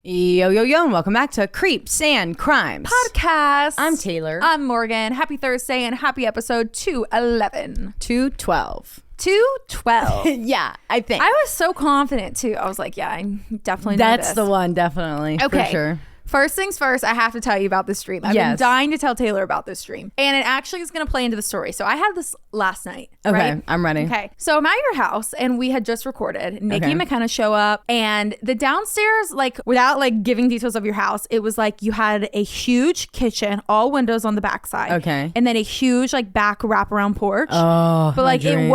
Yo, yo, yo, and welcome back to Creeps and Crimes Podcast. I'm Taylar. I'm Morgan. Happy Thursday and happy episode 211. 212. 212. Yeah, I think. I was so confident too. I was like, yeah, I definitely know That's this. the one, definitely. Okay. For sure. First things first, I have to tell you about this dream. I've been dying to tell Taylar about this dream. And it actually is going to play into the story. So I had this last night. Okay, right? I'm ready. Okay. So I'm at your house and we had just recorded. Nikki and McKenna show up and the downstairs, like without like giving details of your house, it was like you had a huge kitchen, all windows on the backside. Okay. And then a huge like back wraparound porch. Oh, but like dream.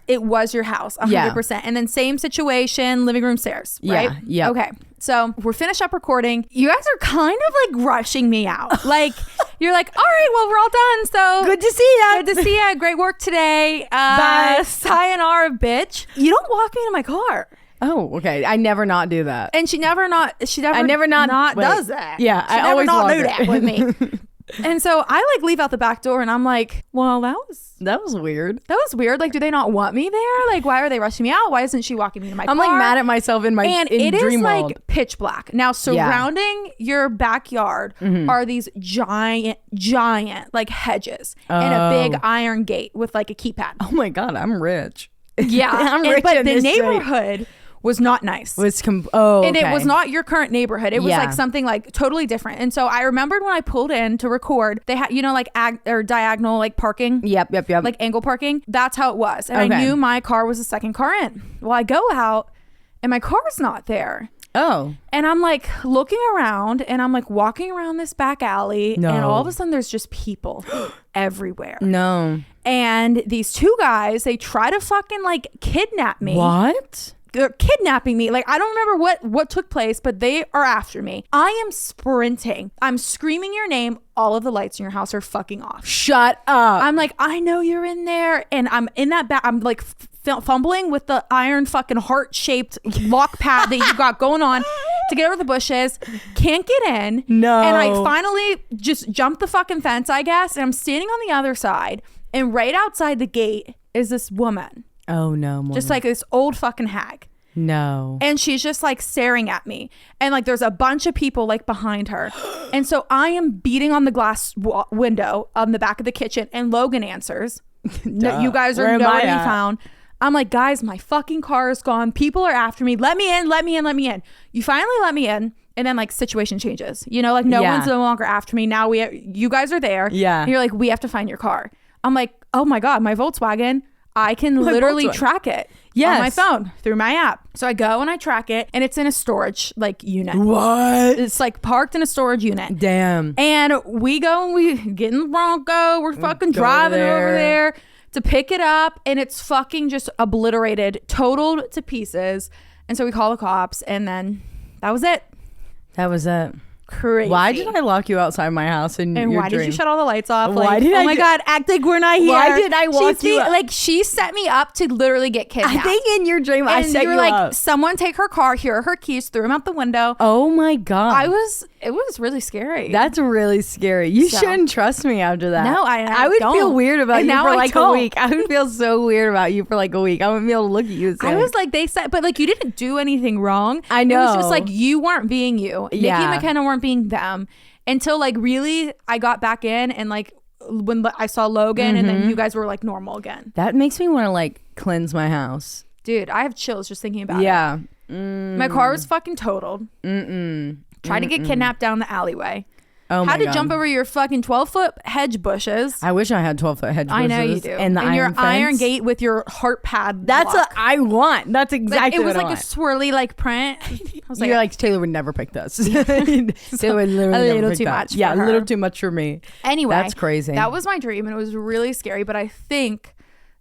it was your house 100%. Yeah. And then same situation, living room stairs, right? Yeah. Okay. So we're finished up recording. You guys are kind of like rushing me out. Like you're like, all right, well, we're all done. So Good to see ya. Good to see ya. Great work today. Bye. Sayonara, bitch. You don't walk me into my car. Oh, okay. I never not do that. And she never does that. Yeah, She I never always not walk do her. that with me. And so I like leave out the back door and I'm like, well, that was weird. Like, do they not want me there? Like, why are they rushing me out? Why isn't she walking me to my car? I'm like mad at myself in my and in it dream is world. like pitch black. Now surrounding your backyard are these giant like hedges and a big iron gate with like a keypad. Oh my God, I'm rich. Yeah. I'm rich but in the this street. neighborhood was not nice. And it was not your current neighborhood. It was Yeah. like something like totally different. And so I remembered when I pulled in to record, they had, like or diagonal like parking. Yep. Like angle parking. That's how it was. And I knew my car was the second car in. Well, I go out and my car's not there. Oh. And I'm like looking around and I'm like walking around this back alley and all of a sudden there's just people everywhere. No. And these two guys, they try to fucking like kidnap me. What? They're kidnapping me. Like, I don't remember what took place, but they are after me. I am sprinting. I'm screaming your name. All of the lights in your house are fucking off. Shut up. I'm like, I know you're in there. And I'm in that back. I'm like fumbling with the iron fucking heart-shaped lock pad that you got going on to get over the bushes. Can't get in. No. And I finally just jumped the fucking fence, I guess. And I'm standing on the other side. And right outside the gate is this woman. Oh no, Morgan. Just like this old fucking hag. No. And she's just like staring at me. And like there's a bunch of people like behind her. And so I am beating on the glass window on the back of the kitchen. And Logan answers. No, you guys are nowhere to be found. I'm like, guys, my fucking car is gone. People are after me. Let me in, let me in, let me in. You finally let me in. And then like situation changes. Like no one's no longer after me. Now you guys are there. Yeah. And you're like, we have to find your car. I'm like, oh my God, my Volkswagen. I can literally track it on my phone through my app. So I go and I track it and it's in a storage like unit. What? It's like parked in a storage unit. Damn. And we go and we get in the Bronco. We're fucking driving over there to pick it up and it's fucking just obliterated, totaled to pieces. And so we call the cops and then that was it. That was it. Crazy. Why did I lock you outside my house and why did you shut all the lights off? Why like, did oh my God, act like we're not here. Why did I walk you up? Like she set me up to literally get kidnapped. I think in your dream I set you like, up. someone take her car, here are her keys, threw them out the window. Oh my God. It was really scary. That's really scary. You shouldn't trust me after that. No, I would don't. feel weird about And you now for I like don't. a week. I would feel so weird about you for like a week. I wouldn't be able to look at you and say, I was like, they said, but like you didn't do anything wrong. I know. It was just like you weren't being you. Nikki Yeah. and McKenna weren't being them. Until like really I got back in and like when I saw Logan and then you guys were like normal again. that makes me want to like cleanse my house. Dude, I have chills just thinking about it. Yeah. My car was fucking totaled. Tried to get kidnapped down the alleyway. Oh my Had to God. jump over your fucking 12-foot hedge bushes. I wish I had 12-foot hedge bushes. I know you do. And the your iron fence. gate with your heart pad. That's block. what I want. That's exactly It was what I like a want. swirly like print. I was You're like, Taylar would never pick this. Taylar would literally a never little pick too that. much for Yeah, a her. little too much for me. Anyway, That's crazy. That was my dream and it was really scary. But I think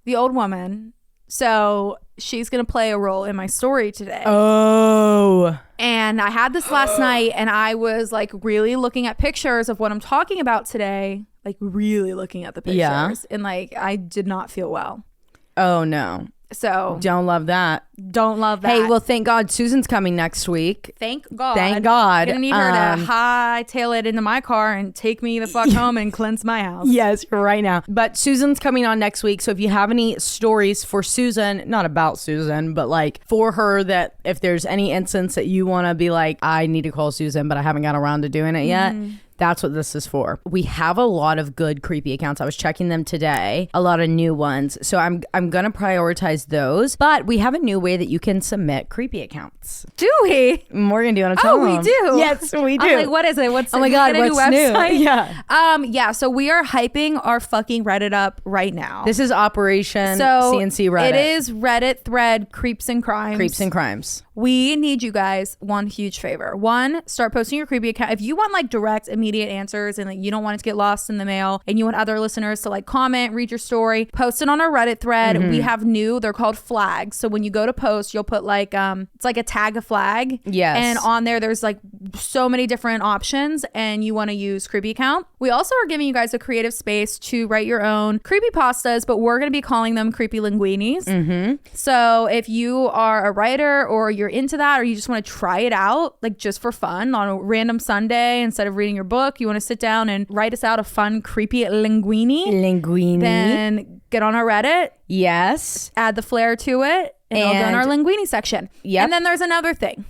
the old woman, so she's going to play a role in my story today. Oh. And I had this last night and I was like really looking at pictures of what I'm talking about today. Like really looking at the pictures. Yeah. And like I did not feel well. Oh no. So don't love that. Don't love that. Hey, well, thank God Susan's coming next week. Thank God. Thank God. Gonna need her to hightail it into my car and take me the fuck home and cleanse my house. Yes, right now. But Susan's coming on next week. So if you have any stories for Susan, not about Susan, but like for her, that if there's any instance that you want to be like, I need to call Susan, but I haven't got around to doing it yet. That's what this is for. We have a lot of good creepy accounts. I was checking them today, a lot of new ones. So I'm going to prioritize those. But we have a new way that you can submit creepy accounts. Do we? Morgan, do you want to tell them? Oh, we do. Yes, we do. I'm like, what is it? What's oh my God, what's new? Yeah. Yeah. So we are hyping our fucking Reddit up right now. This is Operation CNC Reddit. It is Reddit thread Creeps and Crimes. Creeps and Crimes. We need you guys one huge favor. One, start posting your creepy account. If you want like direct, immediate answers and like you don't want it to get lost in the mail and you want other listeners to like comment, read your story, post it on our Reddit thread. We have they're called flags. So when you go to post, you'll put like, it's like a tag a flag. Yes. And on there's like so many different options and you want to use creepy account. We also are giving you guys a creative space to write your own creepy pastas, but we're going to be calling them creepy linguinis. So if you are a writer or you're into that or you just want to try it out like just for fun on a random Sunday instead of reading your book, you want to sit down and write us out a fun creepy linguini, then get on our Reddit, add the flair to it, and I'll go in our linguini section. And then there's another thing.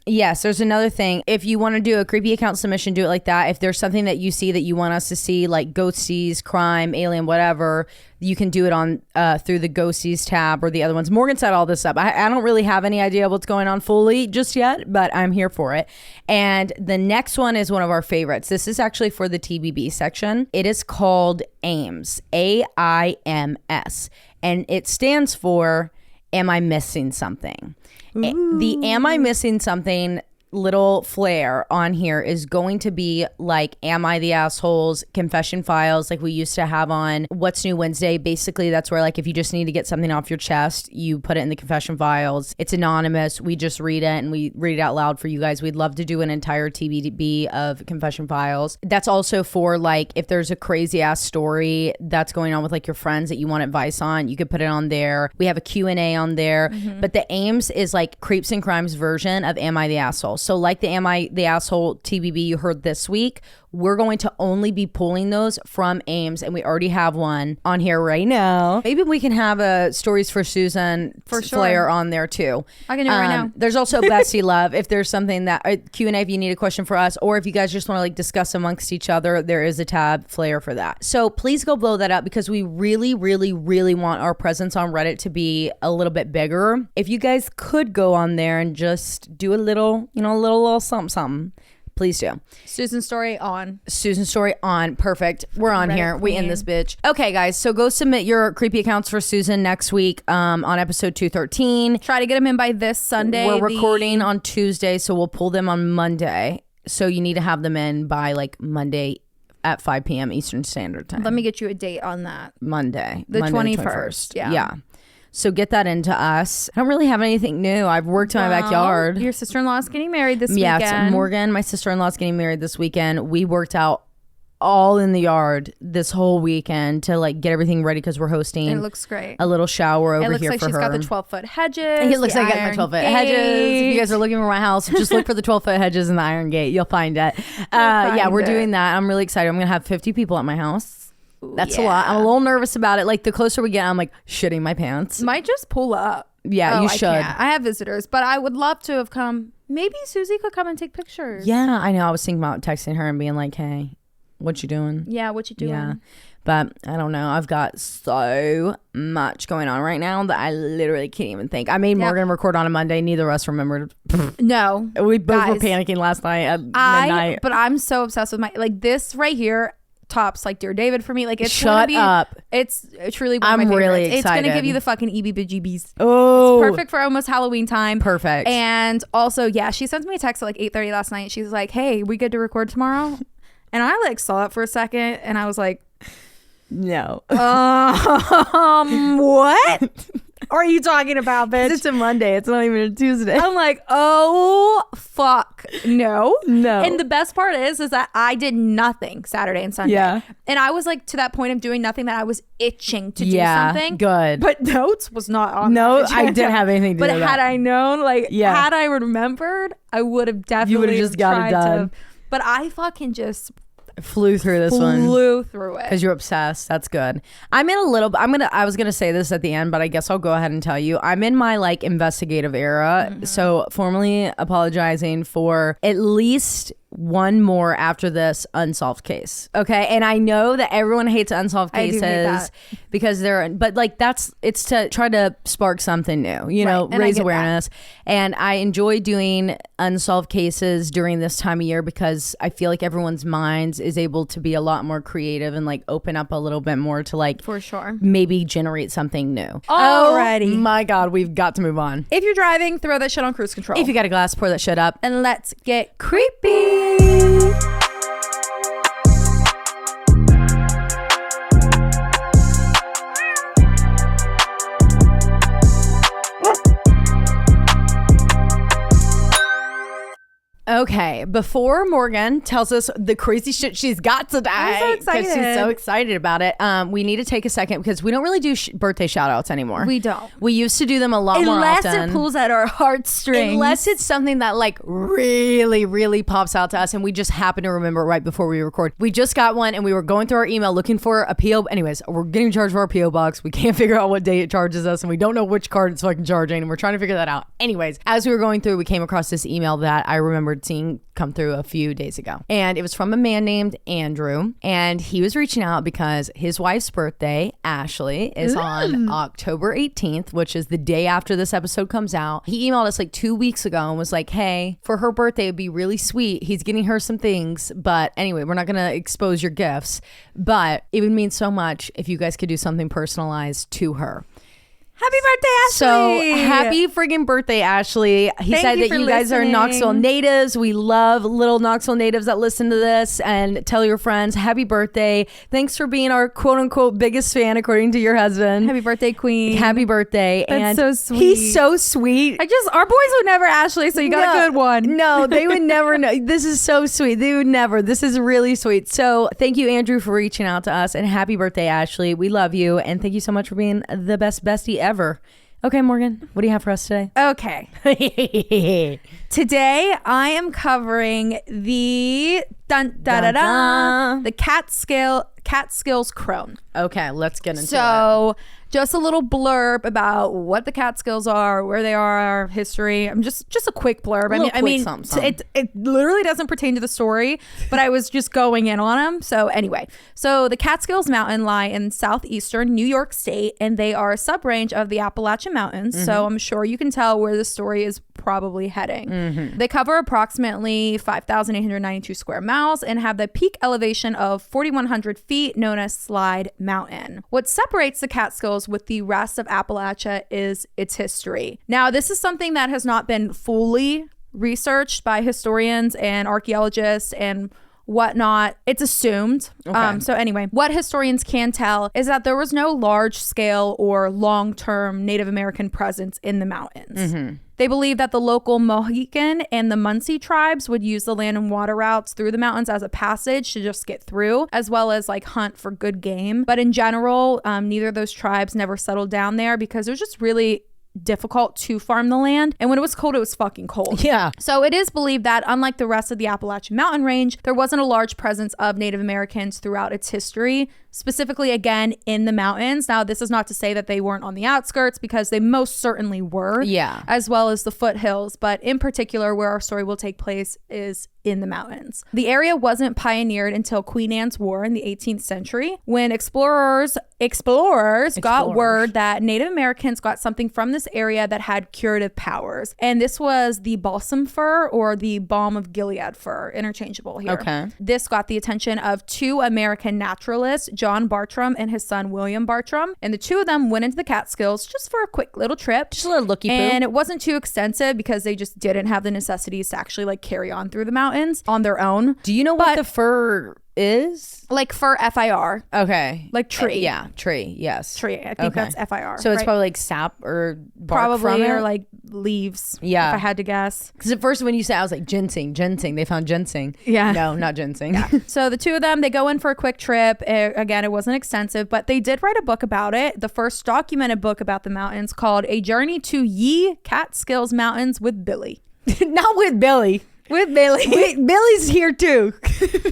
Yes, there's another thing. If you want to do a creepy account submission, do it like that. If there's something that you see that you want us to see, like ghosties, crime, alien, whatever, you can do it on through the ghosties tab or the other ones. Morgan set all this up. I don't really have any idea of what's going on fully just yet, but I'm here for it. And the next one is one of our favorites. This is actually for the TBB section. It is called AIMS, AIMS, and it stands for Am I Missing Something? The Am I Missing Something little flair on here is going to be like Am I the Assholes confession files like we used to have on What's New Wednesday. Basically that's where like if you just need to get something off your chest, you put it in the confession files. It's anonymous. We just read it and we read it out loud for you guys. We'd love to do an entire TBB of confession files. That's also for like if there's a crazy ass story that's going on with like your friends that you want advice on, you could put it on there. We have a Q&A on there. But the AIMS is like Creeps and Crimes version of Am I the Asshole. So like the Am I the Asshole TBB you heard this week, we're going to only be pulling those from AIMS, and we already have one on here right now. Maybe we can have a Stories for Susan flair on there too. I can do it right now. There's also Bestie Love. If there's something that Q&A, if you need a question for us, or if you guys just want to like discuss amongst each other, there is a tab flair for that. So please go blow that up because we really, really, really want our presence on Reddit to be a little bit bigger. If you guys could go on there and just do a little, a little something. Please do. Susan's story on. Perfect. We're on Reddit here. Queen. We end this bitch. Okay, guys. So go submit your creepy accounts for Susan next week on episode 213. Try to get them in by this Sunday. We're recording on Tuesday, so we'll pull them on Monday. So you need to have them in by like Monday at 5 p.m. Eastern Standard Time. Let me get you a date on that. Monday. The 21st. Yeah. So get that into us. I don't really have anything new. I've worked in my backyard. Your sister-in-law is getting married this weekend. Yeah, Morgan, my sister-in-law is getting married this weekend. We worked out all in the yard this whole weekend to like get everything ready because we're hosting. It looks great. A little shower over here for her. It looks like she's got the 12-foot hedges. It looks like I got my 12-foot hedges. If you guys are looking for my house, just look for the 12-foot hedges and the iron gate. You'll find it. We're doing that. I'm really excited. I'm going to have 50 people at my house. That's a lot. I'm a little nervous about it. Like the closer we get, I'm like shitting my pants. Might just pull up. Yeah, you should. I have visitors, but I would love to have come. Maybe Susie could come and take pictures. Yeah, I know. I was thinking about texting her and being like, hey, what you doing? Yeah, what you doing? Yeah. But I don't know. I've got so much going on right now that I literally can't even think. I made Morgan record on a Monday. Neither of us remembered. No. We both were panicking last night at midnight. But I'm so obsessed with like this right here. Tops like Dear David for me. Like it's Shut up. It's truly one of my favorites. Really excited. It's gonna give you the fucking EBBGBs. Oh, it's perfect for almost Halloween time. Perfect. And also, she sent me a text at like 8:30 last night. She's like, "Hey, we good to record tomorrow?" And I like saw it for a second, and I was like, "No, what?" are you talking about, bitch? It's a Monday. It's not even a Tuesday. I'm like, oh, fuck. No. No. And the best part is that I did nothing Saturday and Sunday. Yeah. And I was like to that point of doing nothing that I was itching to do something. Good. But notes was not on. No, I didn't have anything to do But with had that. I known, like, Yeah. had I remembered, I would have definitely You would have just got it tried done. but I fucking just Flew through this one. flew through it. Because you're obsessed. That's good. I'm in a little I was gonna say this at the end, but I guess I'll go ahead and tell you. I'm in my like investigative era. So formally apologizing for at least one more after this unsolved case. Okay. And I know that everyone hates unsolved I do hate cases that. because but like it's to try to spark something new, you know, Right, and I raise get awareness. And I enjoy doing unsolved cases during this time of year because I feel like everyone's minds is able to be a lot more creative and like open up a little bit more to like For sure. maybe generate something new. Alrighty. Oh my God, we've got to move on. If you're driving, throw that shit on cruise control. If you got a glass, pour that shit up. and let's get creepy. Okay, before Morgan tells us the crazy shit she's got today, I'm so excited. she's so excited about it, we need to take a second because we don't really do birthday shout outs anymore. We don't. We used to do them a lot more Unless often. it pulls at our heartstrings. Unless it's something that like really, really pops out to us and we just happen to remember right before we record. We just got one and we were going through our email looking for a PO. Anyways, we're getting charged for our PO box. We can't figure out what day it charges us and we don't know which card it's fucking charging and we're trying to figure that out. Anyways, as we were going through, we came across this email that I remembered seeing come through a few days ago. And it was from a man named Andrew. And he was reaching out because his wife's birthday, Ashley, is on October 18th, which is the day after this episode comes out. He emailed us like 2 weeks ago and was like, hey, for her birthday, it'd be really sweet. He's getting her some things. But anyway, we're not going to expose your gifts. But it would mean so much if you guys could do something personalized to her. Happy birthday, Ashley. So happy friggin' birthday, Ashley. He Thank said you that for you guys are listening. Knoxville natives. We love little Knoxville natives that listen to this and tell your friends happy birthday. Thanks for being our quote unquote biggest fan, according to your husband. Happy birthday, queen. Happy birthday. That's and so sweet. He's so sweet. Our boys would never, Ashley, so you got a good one. No, they would never know. This is so sweet. They would never. This is really sweet. So thank you, Andrew, for reaching out to us and happy birthday, Ashley. We love you. And thank you so much for being the best bestie ever. Okay, Morgan, what do you have for us today? Okay. Today, I am covering the the Catskills Crone. Okay, let's get into it. So, just a little blurb about what the Catskills are, where they are, history. I'm just a quick blurb. It literally doesn't pertain to the story, but I was just going in on them. So anyway, the Catskills Mountain lie in southeastern New York State, and they are a sub-range of the Appalachian Mountains. Mm-hmm. So I'm sure you can tell where the story is probably heading. Mm-hmm. They cover approximately 5,892 square miles and have the peak elevation of 4,100 feet, known as Slide Mountain. What separates the Catskills with the rest of Appalachia is its history. Now, this is something that has not been fully researched by historians and archaeologists and whatnot. It's assumed. Okay. So anyway, what historians can tell is that there was no large scale or long-term Native American presence in the mountains. Mm-hmm. They believe that the local Mohican and the Munsee tribes would use the land and water routes through the mountains as a passage to just get through, as well as like hunt for good game. But in general, neither of those tribes never settled down there because it was just really difficult to farm the land, and when it was cold, it was fucking cold. Yeah. So it is believed that unlike the rest of the Appalachian Mountain Range, there wasn't a large presence of Native Americans throughout its history, specifically again in the mountains. Now, this is not to say that they weren't on the outskirts, because they most certainly were. Yeah. As well as the foothills, but in particular where our story will take place is in the mountains. The area wasn't pioneered until Queen Anne's War in the 18th century, when explorers got word that Native Americans got something from this area that had curative powers. And this was the balsam fir, or the balm of Gilead fir, interchangeable here. Okay. This got the attention of two American naturalists, John Bartram and his son William Bartram. And the two of them went into the Catskills just for a quick little trip. Just a little looky-poo. And it wasn't too extensive because they just didn't have the necessities to actually like carry on through the mountains on their own. Do you know what the fir is? Like for FIR. Okay. Like tree. Yeah, tree. Yes. Tree. I think that's FIR. So it's right? probably like sap or bark probably from it? or like leaves. Yeah. If I had to guess. Because at first when you said, I was like, ginseng. They found ginseng. Yeah. No, not ginseng. Yeah. So the two of them, they go in for a quick trip. Again, it wasn't extensive, but they did write a book about it. The first documented book about the mountains, called A Journey to Ye Catskills Mountains with Billy. Not with Billy. With Billy. Billy's here too.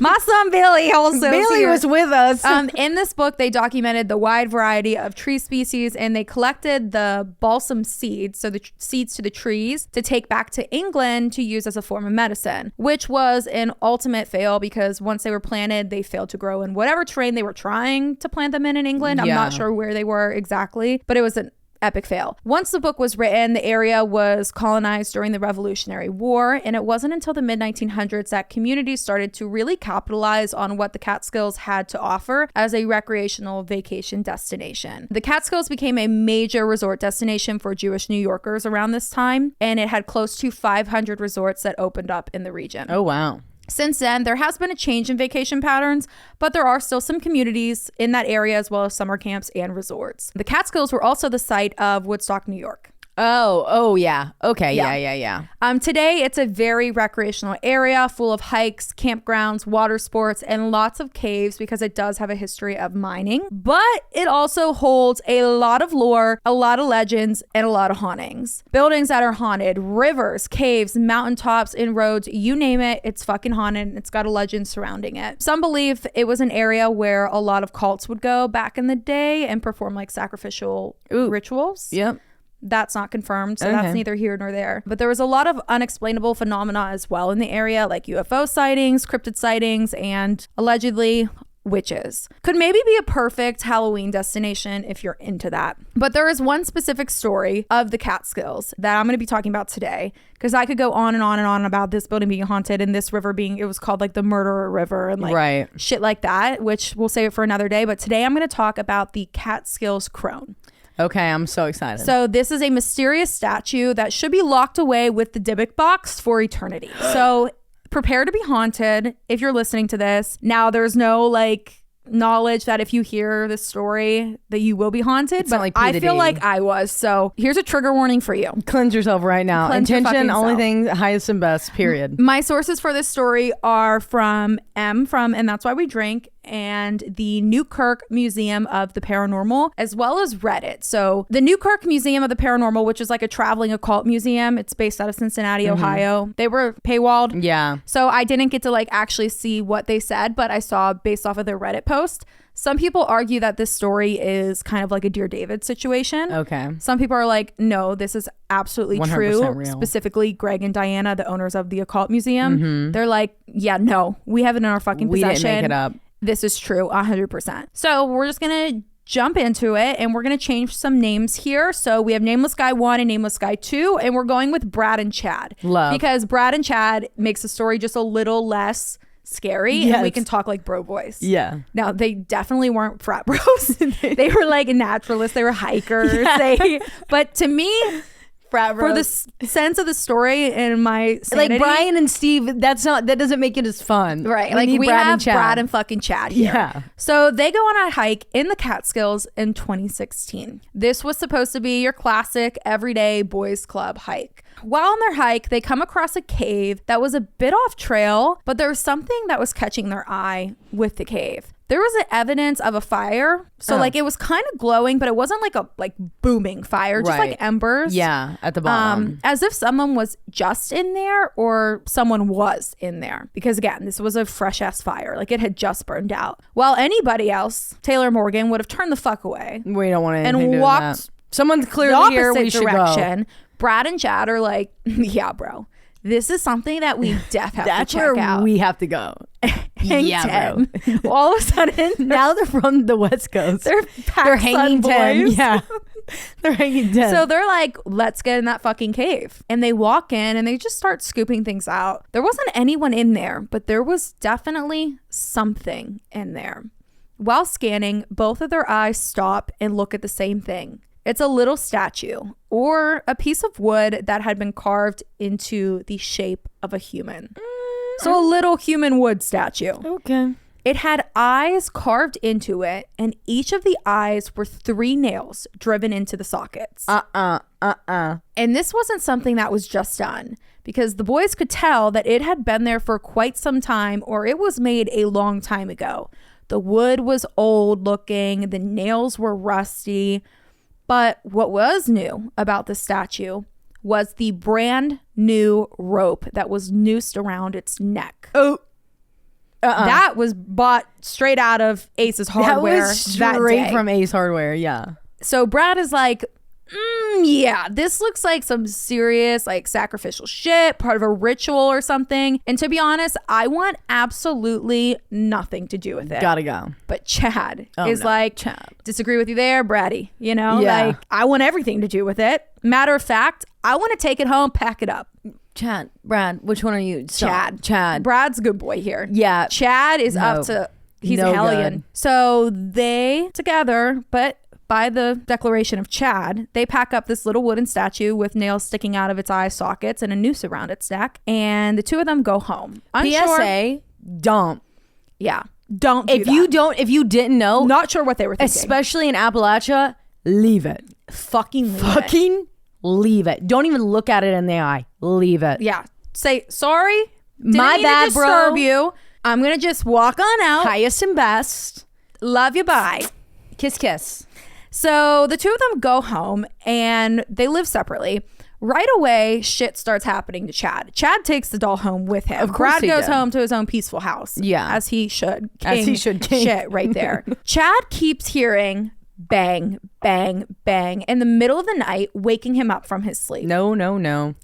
My son Billy also. Billy was with us. In this book, they documented the wide variety of tree species, and they collected the balsam seeds, so the seeds to the trees, to take back to England to use as a form of medicine, which was an ultimate fail because once they were planted, they failed to grow in whatever terrain they were trying to plant them in England. I'm not sure where they were exactly, but it was an epic fail. Once the book was written, the area was colonized during the Revolutionary War, and it wasn't until the mid-1900s that communities started to really capitalize on what the Catskills had to offer as a recreational vacation destination. The Catskills became a major resort destination for Jewish New Yorkers around this time, and it had close to 500 resorts that opened up in the region. Oh, wow. Since then, there has been a change in vacation patterns, but there are still some communities in that area as well as summer camps and resorts. The Catskills were also the site of Woodstock, New York. Oh, yeah. Okay, yeah. Today, it's a very recreational area full of hikes, campgrounds, water sports, and lots of caves because it does have a history of mining. But it also holds a lot of lore, a lot of legends, and a lot of hauntings. Buildings that are haunted, rivers, caves, mountaintops, and roads, you name it, it's fucking haunted, and it's got a legend surrounding it. Some believe it was an area where a lot of cults would go back in the day and perform like sacrificial rituals. Yep. That's not confirmed, so that's neither here nor there. But there was a lot of unexplainable phenomena as well in the area, like UFO sightings, cryptid sightings, and allegedly witches. Could maybe be a perfect Halloween destination if you're into that. But there is one specific story of the Catskills that I'm going to be talking about today, because I could go on and on and on about this building being haunted and this river being, it was called like the Murderer River and like shit like that, which we'll save it for another day. But today I'm going to talk about the Catskills Crone. Okay, I'm so excited. So this is a mysterious statue that should be locked away with the Dybbuk box for eternity. So prepare to be haunted if you're listening to this. Now, there's no like knowledge that if you hear this story that you will be haunted, it's but not like I feel like I was. So here's a trigger warning for you. Cleanse yourself right now. Intention, only self. thing, highest and best, period. My sources for this story are from And That's Why We Drink, and the Newkirk Museum of the Paranormal, as well as Reddit. So the Newkirk Museum of the Paranormal, which is like a traveling occult museum, it's based out of Cincinnati, Ohio. They were paywalled. Yeah. So I didn't get to like actually see what they said, but I saw based off of their Reddit post. Some people argue that this story is kind of like a Dear David situation. Okay. Some people are like, no, this is absolutely true. Real. Specifically, Greg and Diana, the owners of the Occult Museum, they're like, yeah, no, we have it in our fucking possession. We didn't make it up. This is true, 100%. So we're just going to jump into it, and we're going to change some names here. So we have Nameless Guy 1 and Nameless Guy 2, and we're going with Brad and Chad. Love. Because Brad and Chad makes the story just a little less scary, and we can talk like bro boys. Yeah. Now, they definitely weren't frat bros. They were like naturalists. They were hikers. Yeah. But to me, frat bros, for the sense of the story and my sanity, like Brian and Steve, that doesn't make it as fun, right? Like we have Brad and fucking Chad here. Yeah. So they go on a hike in the Catskills in 2016. This was supposed to be your classic everyday boys club hike. While on their hike, they come across a cave that was a bit off trail, but there was something that was catching their eye with the cave. There was evidence of a fire. So like it was kind of glowing, but it wasn't like a booming fire, just like embers. Yeah, at the bottom. As if someone was just in there or someone was in there. Because again, this was a fresh ass fire. Like it had just burned out. While anybody else, Taylar Morgan, would have turned the fuck away. We don't want anything to do with walked that. Someone's clearly here. We should go. Brad and Chad are like, yeah, bro. This is something that we definitely have to check out. That's where we have to go. Yeah, bro. All of a sudden, now they're from the West Coast. They're hanging 10. Yeah. They're hanging 10. So they're like, let's get in that fucking cave. And they walk in and they just start scooping things out. There wasn't anyone in there, but there was definitely something in there. While scanning, both of their eyes stop and look at the same thing. It's a little statue or a piece of wood that had been carved into the shape of a human. So a little human wood statue. Okay. It had eyes carved into it, and each of the eyes were 3 nails driven into the sockets. And this wasn't something that was just done, because the boys could tell that it had been there for quite some time, or it was made a long time ago. The wood was old looking, the nails were rusty. But what was new about the statue was the brand new rope that was noosed around its neck. Oh. That was bought straight out of Ace's Hardware. That was straight from Ace Hardware, yeah. So Brad is like, yeah, this looks like some serious like sacrificial shit, part of a ritual or something. And to be honest, I want absolutely nothing to do with it. Gotta go. But Chad is like, Chad. Disagree with you there, Braddy. You know, Yeah. like I want everything to do with it. Matter of fact, I want to take it home, pack it up. Chad, Brad, which one are you? Chad. Brad's a good boy here. Yeah. Chad is up to, he's a hellion. Good. So they together, but by the declaration of Chad, they pack up this little wooden statue with nails sticking out of its eye sockets and a noose around its neck. And the two of them go home. PSA, don't. Yeah. Don't do If that. you didn't know, Not sure what they were thinking. especially in Appalachia, leave it. Fucking Leave it. Don't even look at it in the eye. Leave it. Yeah. Say, sorry. Didn't My mean to bad, disturb bro. you. I'm going to just walk on out. Highest and best. Love you. Bye. Kiss, kiss. So the two of them go home and they live separately. Right away, shit starts happening to Chad. Chad takes the doll home with him. Of course Brad he goes did. home to his own peaceful house. Yeah. As he should. As he should. King. Shit right there. Chad keeps hearing bang, bang, bang in the middle of the night, waking him up from his sleep. No.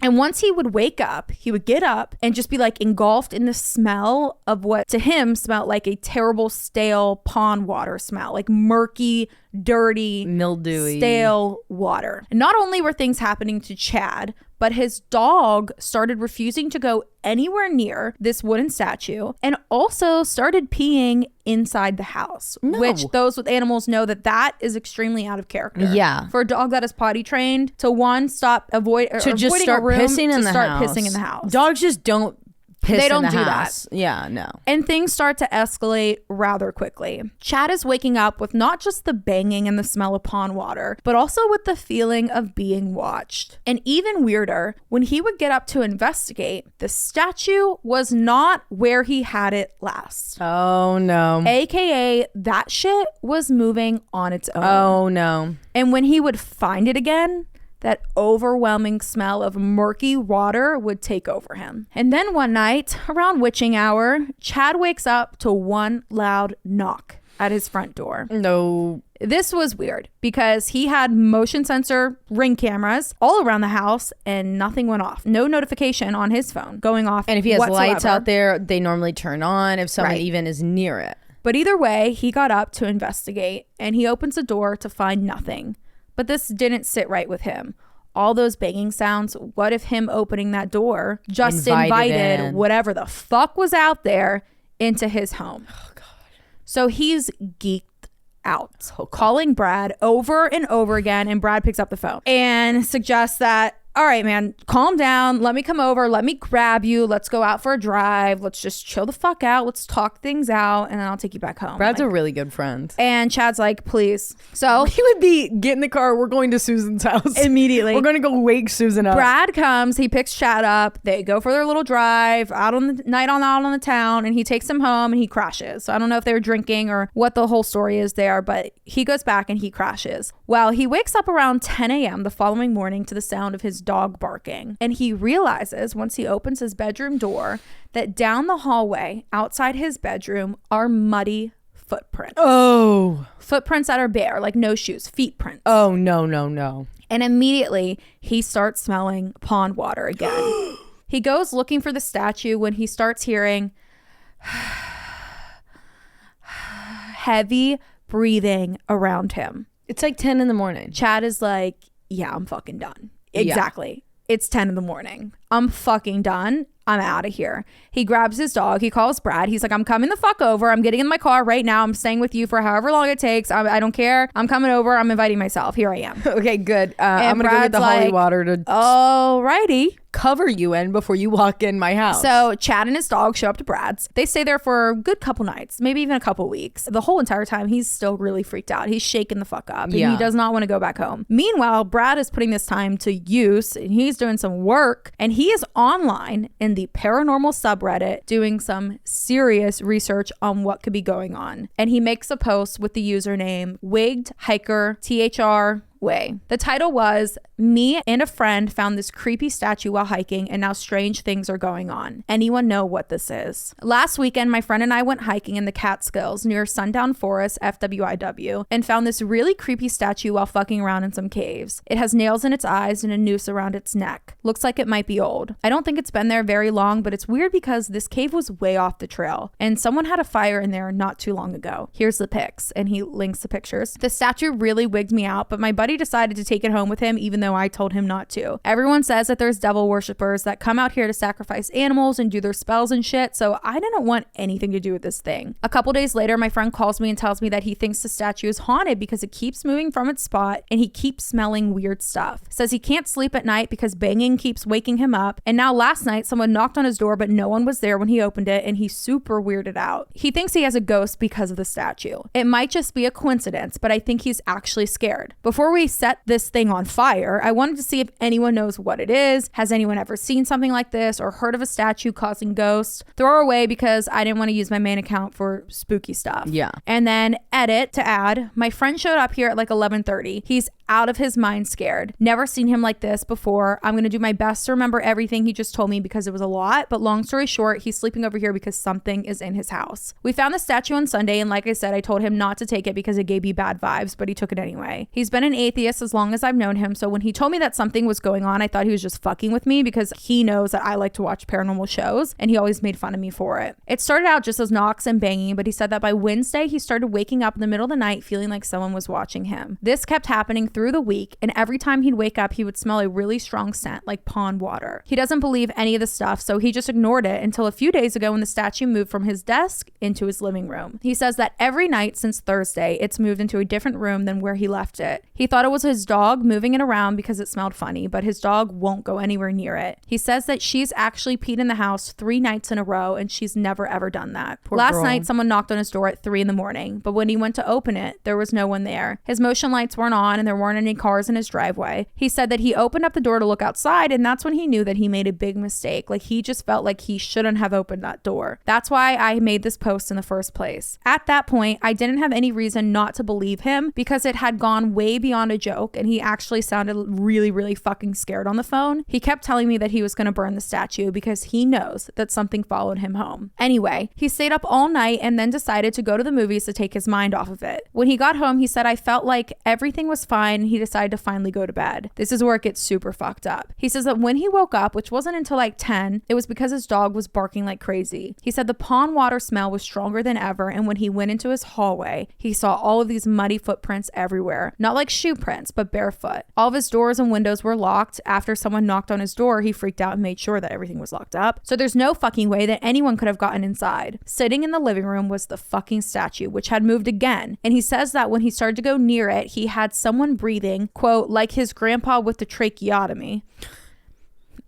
And once he would wake up, he would get up and just be like engulfed in the smell of what to him smelled like a terrible stale pond water smell, like murky, dirty, Mildewy. stale water. And not only were things happening to Chad, but his dog started refusing to go anywhere near this wooden statue and also started peeing inside the house, which those with animals know that is extremely out of character. Yeah. For a dog that is potty trained to Just start pissing in the house. Pissing in the house. Dogs just don't piss They don't in the do house. that. Yeah, no. And things start to escalate rather quickly. Chad is waking up with not just the banging and the smell of pond water, but also with the feeling of being watched. And even weirder, when he would get up to investigate, the statue was not where he had it last. Oh, no. AKA, that shit was moving on its own. Oh, no. And when he would find it again, that overwhelming smell of murky water would take over him. And then one night, around witching hour, Chad wakes up to one loud knock at his front door. No. This was weird because he had motion sensor ring cameras all around the house and nothing went off. No notification on his phone going off. And if he has lights whatsoever. out there, they normally turn on if someone Right. even is near it. But either way, he got up to investigate and he opens the door to find nothing. But this didn't sit right with him. All those banging sounds, what if him opening that door just invited in. whatever the fuck was out there into his home? Oh, God. So he's geeked out, calling Brad over and over again, and Brad picks up the phone and suggests that, all right, man, calm down. Let me come over. Let me grab you. Let's go out for a drive. Let's just chill the fuck out. Let's talk things out, and then I'll take you back home. Brad's a really good friend. And Chad's like, please. So He would be, get in the car, we're going to Susan's house. immediately. We're going to go wake Susan up. Brad comes, he picks Chad up, they go for their little drive out on the night out on the town, and he takes him home and he crashes. So I don't know if they were drinking or what the whole story is there, but he goes back and he crashes. Well, he wakes up around 10 a.m. the following morning to the sound of his dog barking. And he realizes once he opens his bedroom door that down the hallway outside his bedroom are muddy footprints. Oh. Footprints that are bare, like no shoes, feet prints. Oh, no. And immediately he starts smelling pond water again. He goes looking for the statue when he starts hearing heavy breathing around him. It's like 10 in the morning. Chad is like, yeah, I'm fucking done. Yeah. Exactly. It's 10 in the morning. I'm fucking done. I'm out of here. He grabs his dog. He calls Brad. He's like, I'm coming the fuck over. I'm getting in my car right now. I'm staying with you for however long it takes. I don't care. I'm coming over. I'm inviting myself. Here I am. Okay, good. I'm going to go get the holy water to... Alrighty. cover you in before you walk in my house. So Chad and his dog show up to Brad's. They stay there for a good couple nights, maybe even a couple weeks. The whole entire time, he's still really freaked out. He's shaking the fuck up. And he does not want to go back home. Meanwhile, Brad is putting this time to use and he's doing some work, and he is online in the paranormal subreddit doing some serious research on what could be going on. And he makes a post with the username Wigged Hiker THR Way. The title was, "Me and a friend found this creepy statue while hiking and now strange things are going on. Anyone know what this is?" Last weekend, my friend and I went hiking in the Catskills near Sundown Forest, FWIW, and found this really creepy statue while fucking around in some caves. It has nails in its eyes and a noose around its neck. Looks like it might be old. I don't think it's been there very long, but it's weird because this cave was way off the trail and someone had a fire in there not too long ago. Here's the pics, and he links the pictures. The statue really wigged me out, but my buddy decided to take it home with him even though I told him not to. Everyone says that there's devil worshippers that come out here to sacrifice animals and do their spells and shit, so I didn't want anything to do with this thing. A couple days later, my friend calls me and tells me that he thinks the statue is haunted because it keeps moving from its spot and he keeps smelling weird stuff. Says he can't sleep at night because banging keeps waking him up, and now last night someone knocked on his door but no one was there when he opened it, and he's super weirded out. He thinks he has a ghost because of the statue. It might just be a coincidence, but I think he's actually scared. Before we set this thing on fire, I wanted to see if anyone knows what it is. Has anyone ever seen something like this or heard of a statue causing ghosts? Throw her away because I didn't want to use my main account for spooky stuff. Yeah. And then edit to add, my friend showed up here at like 11:30. He's out of his mind scared. Never seen him like this before. I'm going to do my best to remember everything he just told me because it was a lot, but long story short, he's sleeping over here because something is in his house. We found the statue on Sunday, and like I said, I told him not to take it because it gave me bad vibes, but he took it anyway. He's been an atheist as long as I've known him, so when he told me that something was going on, I thought he was just fucking with me because he knows that I like to watch paranormal shows, and he always made fun of me for it. It started out just as knocks and banging, but he said that by Wednesday, he started waking up in the middle of the night feeling like someone was watching him. This kept happening through the week, and every time he'd wake up, he would smell a really strong scent like pond water. He doesn't believe any of the stuff, so he just ignored it until a few days ago when the statue moved from his desk into his living room. He says that every night since Thursday, it's moved into a different room than where he left it. He thought it was his dog moving it around because it smelled funny, but his dog won't go anywhere near it. He says that she's actually peed in the house 3 nights in a row, and she's never ever done that. Poor Last girl. night, someone knocked on his door at 3 a.m, but when he went to open it, there was no one there. His motion lights weren't on, and there weren't any cars in his driveway. He said that he opened up the door to look outside, and that's when he knew that he made a big mistake. Like, he just felt like he shouldn't have opened that door. That's why I made this post in the first place. At that point, I didn't have any reason not to believe him because it had gone way beyond a joke, and he actually sounded really, really fucking scared on the phone. He kept telling me that he was going to burn the statue because he knows that something followed him home. Anyway, he stayed up all night and then decided to go to the movies to take his mind off of it. When he got home, he said, I felt like everything was fine, and he decided to finally go to bed. This is where it gets super fucked up. He says that when he woke up, which wasn't until like 10, it was because his dog was barking like crazy. He said the pond water smell was stronger than ever, and when he went into his hallway, he saw all of these muddy footprints everywhere. Not like shoe prints, but barefoot. All of his doors and windows were locked. After someone knocked on his door, he freaked out and made sure that everything was locked up. So there's no fucking way that anyone could have gotten inside. Sitting in the living room was the fucking statue, which had moved again. And he says that when he started to go near it, he had someone breathing, quote, like his grandpa with the tracheotomy.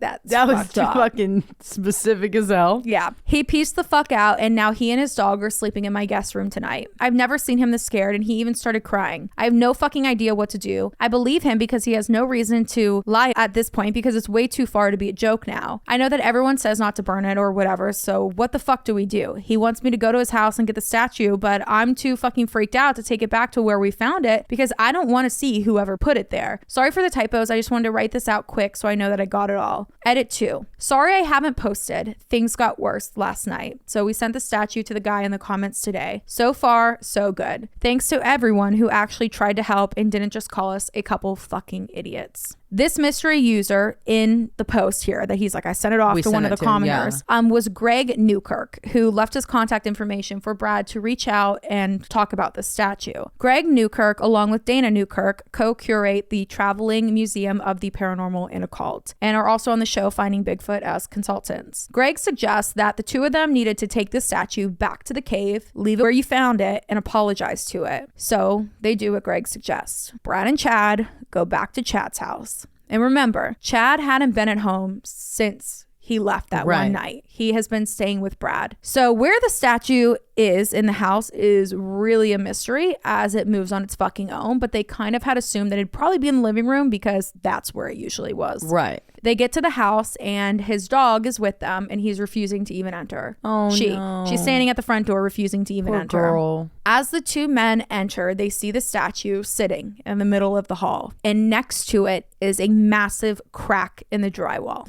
That was fucking specific as hell. Yeah. He pieced the fuck out, and now he and his dog are sleeping in my guest room tonight. I've never seen him this scared, and he even started crying. I have no fucking idea what to do. I believe him because he has no reason to lie at this point because it's way too far to be a joke now. I know that everyone says not to burn it or whatever, so what the fuck do we do? He wants me to go to his house and get the statue, but I'm too fucking freaked out to take it back to where we found it because I don't want to see whoever put it there. Sorry for the typos. I just wanted to write this out quick so I know that I got it all. Edit 2. Sorry I haven't posted. Things got worse last night. So we sent the statue to the guy in the comments today. So far, so good. Thanks to everyone who actually tried to help and didn't just call us a couple fucking idiots. This mystery user in the post here that he's like, I sent it off to one of the commenters, was Greg Newkirk, who left his contact information for Brad to reach out and talk about the statue. Greg Newkirk, along with Dana Newkirk, co-curate the Traveling Museum of the Paranormal and Occult, and are also on the show Finding Bigfoot as consultants. Greg suggests that the two of them needed to take the statue back to the cave, leave it where you found it, and apologize to it. So they do what Greg suggests. Brad and Chad go back to Chad's house. And remember, Chad hadn't been at home since he left that one night. He has been staying with Brad. So where the statue is in the house is really a mystery as it moves on its fucking own. But they kind of had assumed that it'd probably be in the living room because that's where it usually was. Right. They get to the house and his dog is with them and he's refusing to even enter. Oh, no. She's standing at the front door refusing to even Poor enter. Girl. As the two men enter, they see the statue sitting in the middle of the hall. And next to it is a massive crack in the drywall.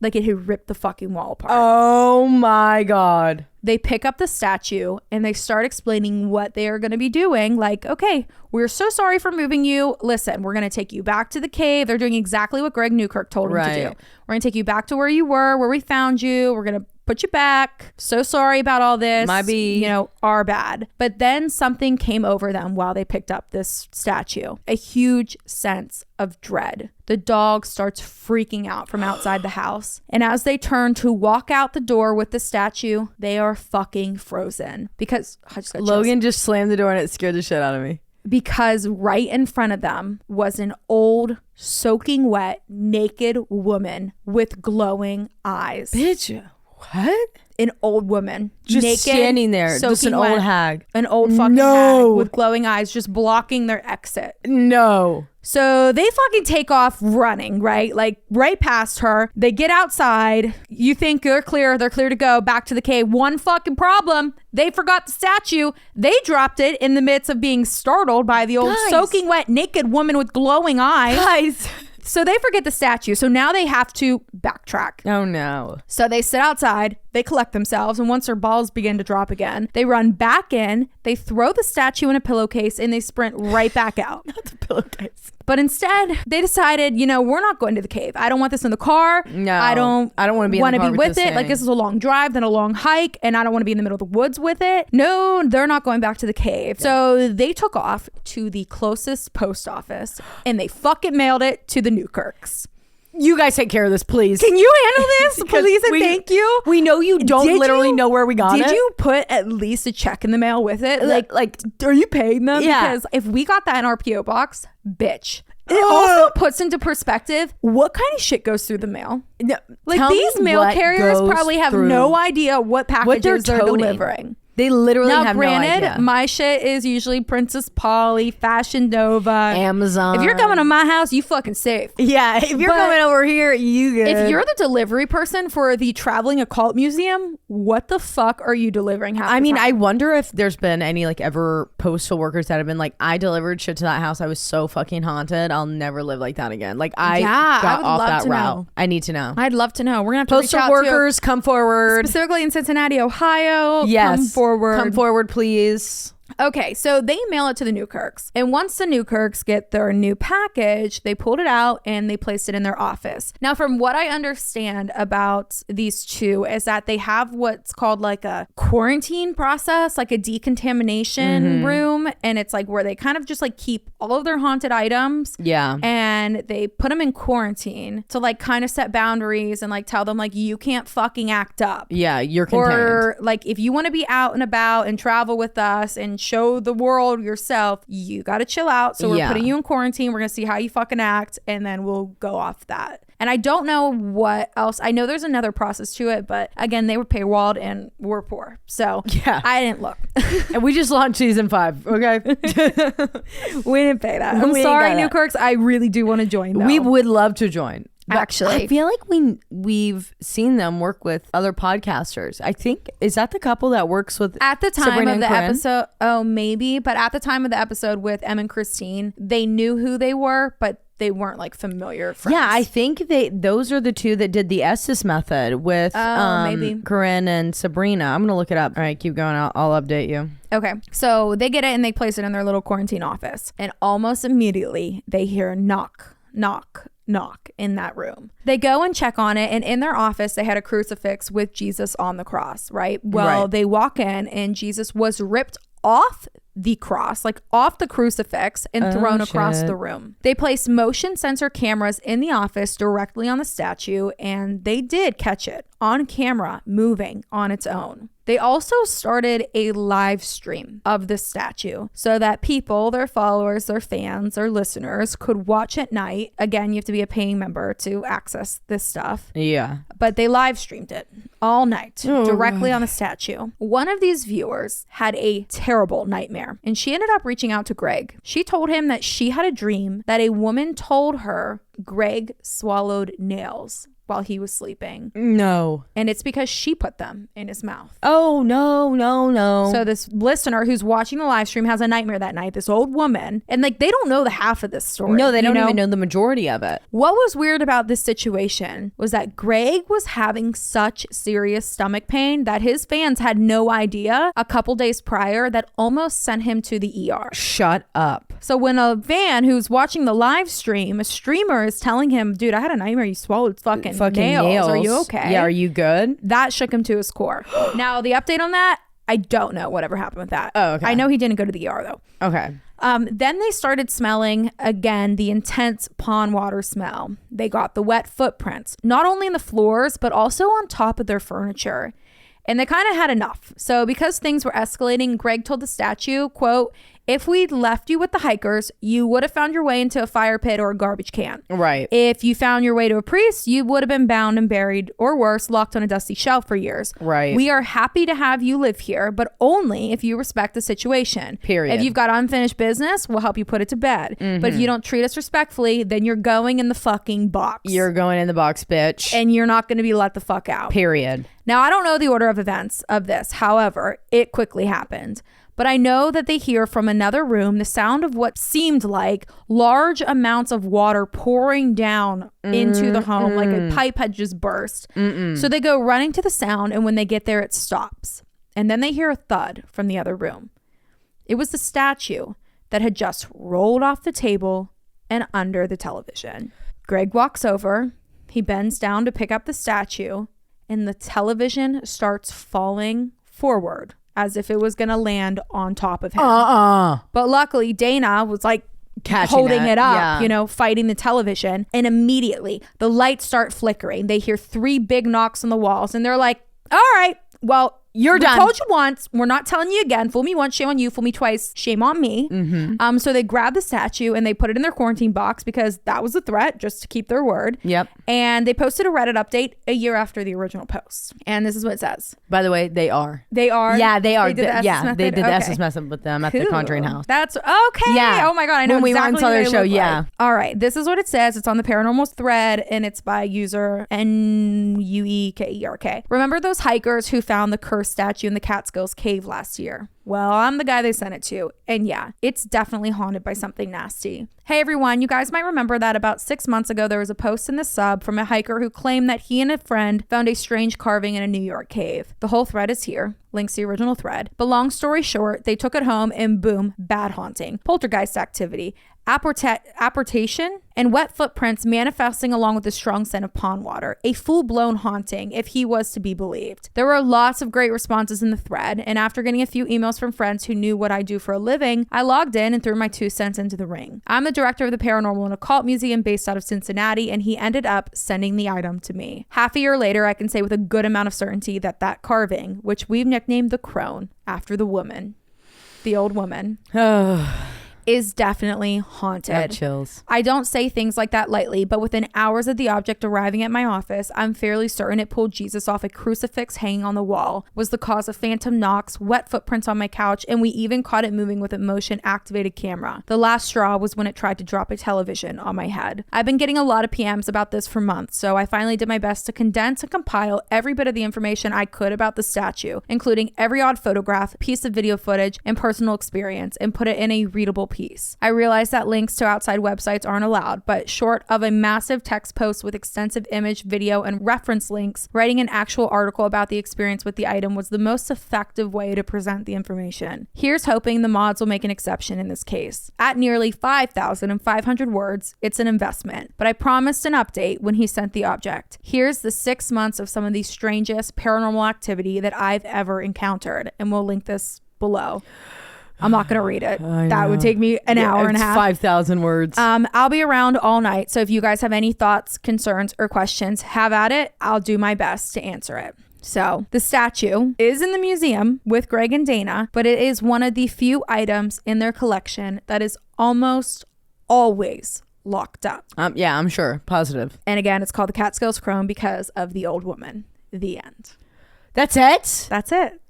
Like it had ripped the fucking wall apart. Oh my God. They pick up the statue and they start explaining what they are going to be doing. Like, okay, we're so sorry for moving you. Listen, we're going to take you back to the cave. They're doing exactly what Greg Newkirk told them to do. We're going to take you back to where you were, where we found you. We're going to put you back. So sorry about all this. Might be, our bad. But then something came over them while they picked up this statue. A huge sense of dread. The dog starts freaking out from outside the house. And as they turn to walk out the door with the statue, they are fucking frozen. Because Logan just slammed the door and it scared the shit out of me. Because right in front of them was an old, soaking wet, naked woman with glowing eyes. Bitch. What? An old woman. Just naked, standing there. Just an old hag. An old fucking hag with glowing eyes just blocking their exit. No. So they fucking take off running, right? Like right past her. They get outside. You think they're clear to go back to the cave. One fucking problem. They forgot the statue. They dropped it in the midst of being startled by the old soaking wet naked woman with glowing eyes. Guys. So they forget the statue. So now they have to backtrack. Oh no. So they sit outside, they collect themselves, and once their balls begin to drop again, they run back in, they throw the statue in a pillowcase, and they sprint right back out. Not the pillowcase. But instead, they decided, we're not going to the cave. I don't want this in the car. No. I don't want to be with it. Thing. Like, this is a long drive, then a long hike, and I don't want to be in the middle of the woods with it. No, they're not going back to the cave. Yeah. So they took off to the closest post office, and they fucking mailed it to the Newkirks. You guys take care of this, please. Can you handle this? Please and thank you. We know you don't literally know where we got it. Did you put at least a check in the mail with it? Like, are you paying them? Yeah. Because if we got that in our P.O. box, bitch. It also puts into perspective what kind of shit goes through the mail. No, like these mail carriers probably have no idea what packages they're delivering. They literally have no idea. Granted, my shit is usually Princess Polly, Fashion Nova, Amazon. If you're coming to my house, you fucking safe. Yeah, if you're coming over here, you good. If you're the delivery person for the Traveling Occult Museum, what the fuck are you delivering? I wonder if there's been any ever postal workers that have been like, I delivered shit to that house. I was so fucking haunted. I'll never live like that again. Like I got off that route. I need to know. I'd love to know. We're gonna have to postal reach out workers to, come forward, specifically in Cincinnati, Ohio. Yes, come forward, please. Okay, so they mail it to the Newkirks. And once the Newkirks get their new package, they pulled it out and they placed it in their office. Now, from what I understand about these two is that they have what's called a quarantine process, like a decontamination room. And it's where they kind of just keep all of their haunted items. Yeah. And they put them in quarantine to kind of set boundaries and tell them you can't fucking act up. Yeah, you're contained. Or if you want to be out and about and travel with us and show the world yourself, you got to chill out. So we're putting you in quarantine. We're going to see how you fucking act, and then we'll go off that. And I don't know what else. I know there's another process to it, but again, they were paywalled and we're poor. So yeah, I didn't look. And we just launched season 5, okay? We didn't pay that. I'm sorry, Newkirks. I really do want to join, though. We would love to join. Actually, I feel like we've seen them work with other podcasters. I think, is that the couple that works with at the time Sabrina of the Corinne? episode? Oh, maybe. But at the time of the episode with Em and Christine, they knew who they were, but they weren't familiar friends. Yeah, I think those are the two that did the Estes method with maybe Corinne and Sabrina. I'm gonna look it up. All right, keep going. I'll update you. Okay, so they get it and they place it in their little quarantine office, and almost immediately they hear knock, knock, knock in that room. They go and check on it, and in their office they had a crucifix with Jesus on the cross, right? Well, they walk in and Jesus was ripped off the cross, off the crucifix, and thrown across the room. They placed motion sensor cameras in the office directly on the statue, and they did catch it on camera moving on its own. They also started a live stream of the statue so that people, their followers, their fans, their listeners could watch at night. Again, you have to be a paying member to access this stuff. Yeah. But they live streamed it all night directly on the statue. One of these viewers had a terrible nightmare, and she ended up reaching out to Greg. She told him that she had a dream that a woman told her Greg swallowed nails while he was sleeping. No. And it's because she put them in his mouth. Oh, no. So this listener who's watching the live stream has a nightmare that night, this old woman, and like they don't know the half of this story. No, they don't even know the majority of it. What was weird about this situation was that Greg was having such serious stomach pain that his fans had no idea a couple days prior that almost sent him to the ER. Shut up. So when a fan who's watching the live stream, a streamer is telling him, dude, I had a nightmare you swallowed fucking nails. Are you okay? Yeah, are you good? That shook him to his core. Now, the update on that, I don't know whatever happened with that. Oh, okay. I know he didn't go to the ER though. Okay. Then they started smelling, again, the intense pond water smell. They got the wet footprints, not only in the floors, but also on top of their furniture. And they kind of had enough. So because things were escalating, Greg told the statue, quote, if we'd left you with the hikers, you would have found your way into a fire pit or a garbage can. Right. If you found your way to a priest, you would have been bound and buried, or worse, locked on a dusty shelf for years. Right. We are happy to have you live here, but only if you respect the situation. Period. If you've got unfinished business, we'll help you put it to bed. Mm-hmm. But if you don't treat us respectfully, then you're going in the fucking box. You're going in the box, bitch. And you're not going to be let the fuck out. Period. Now, I don't know the order of events of this. However, it quickly happened. But I know that they hear from another room the sound of what seemed like large amounts of water pouring down into the home, like a pipe had just burst. So they go running to the sound, and when they get there, it stops. And then they hear a thud from the other room. It was the statue that had just rolled off the table and under the television. Greg walks over. He bends down to pick up the statue, and the television starts falling forward as if it was going to land on top of him. But luckily, Dana was like holding it up, fighting the television. And immediately the lights start flickering. They hear 3 big knocks on the walls, and they're like, all right, well, you're done. We told you once. We're not telling you again. Fool me once, shame on you. Fool me twice, shame on me. So they grab the statue and they put it in their quarantine box because that was a threat, just to keep their word. Yep. And they posted a Reddit update a year after the original post. And this is what it says. By the way, they are. They are? Yeah, they are. They did the SS method? They did the Okay. SS method with them at the Conjuring House. That's okay. Yeah. Oh my God, I know when we exactly went on what their they show. look Yeah. like. All right, this is what it says. It's on the Paranormal thread, and it's by user NUEKERK. Remember those hikers who found the cursed statue in the Catskills cave last year? Well, I'm the guy they sent it to. And yeah, it's definitely haunted by something nasty. Hey everyone, you guys might remember that about 6 months ago, there was a post in the sub from a hiker who claimed that he and a friend found a strange carving in a New York cave. The whole thread is here. Links to the original thread. But long story short, they took it home and boom, bad haunting, poltergeist activity, apportation, and wet footprints manifesting along with a strong scent of pond water. A full-blown haunting, if he was to be believed. There were lots of great responses in the thread, and after getting a few emails from friends who knew what I do for a living, I logged in and threw my 2 cents into the ring. I'm the director of the Paranormal and Occult Museum based out of Cincinnati, and he ended up sending the item to me. Half a year later, I can say with a good amount of certainty that that carving, which we've nicknamed the Crone, after the woman, the old woman, is definitely haunted. Got chills. I don't say things like that lightly, but within hours of the object arriving at my office, I'm fairly certain it pulled Jesus off a crucifix hanging on the wall, was the cause of phantom knocks, wet footprints on my couch, and we even caught it moving with a motion-activated camera. The last straw was when it tried to drop a television on my head. I've been getting a lot of PMs about this for months, so I finally did my best to condense and compile every bit of the information I could about the statue, including every odd photograph, piece of video footage, and personal experience, and put it in a readable piece. I realize that links to outside websites aren't allowed, but short of a massive text post with extensive image, video, and reference links, writing an actual article about the experience with the item was the most effective way to present the information. Here's hoping the mods will make an exception in this case. At nearly 5,500 words, it's an investment, but I promised an update when he sent the object. Here's the 6 months of some of the strangest paranormal activity that I've ever encountered, and we'll link this below. I'm not gonna read it. That would take me an hour and a half. 5,000 words. I'll be around all night. So if you guys have any thoughts, concerns, or questions, have at it. I'll do my best to answer it. So the statue is in the museum with Greg and Dana, but it is one of the few items in their collection that is almost always locked up. Yeah, I'm sure. Positive. And again, it's called the Catskills Crone because of the old woman. The end. That's it? That's it.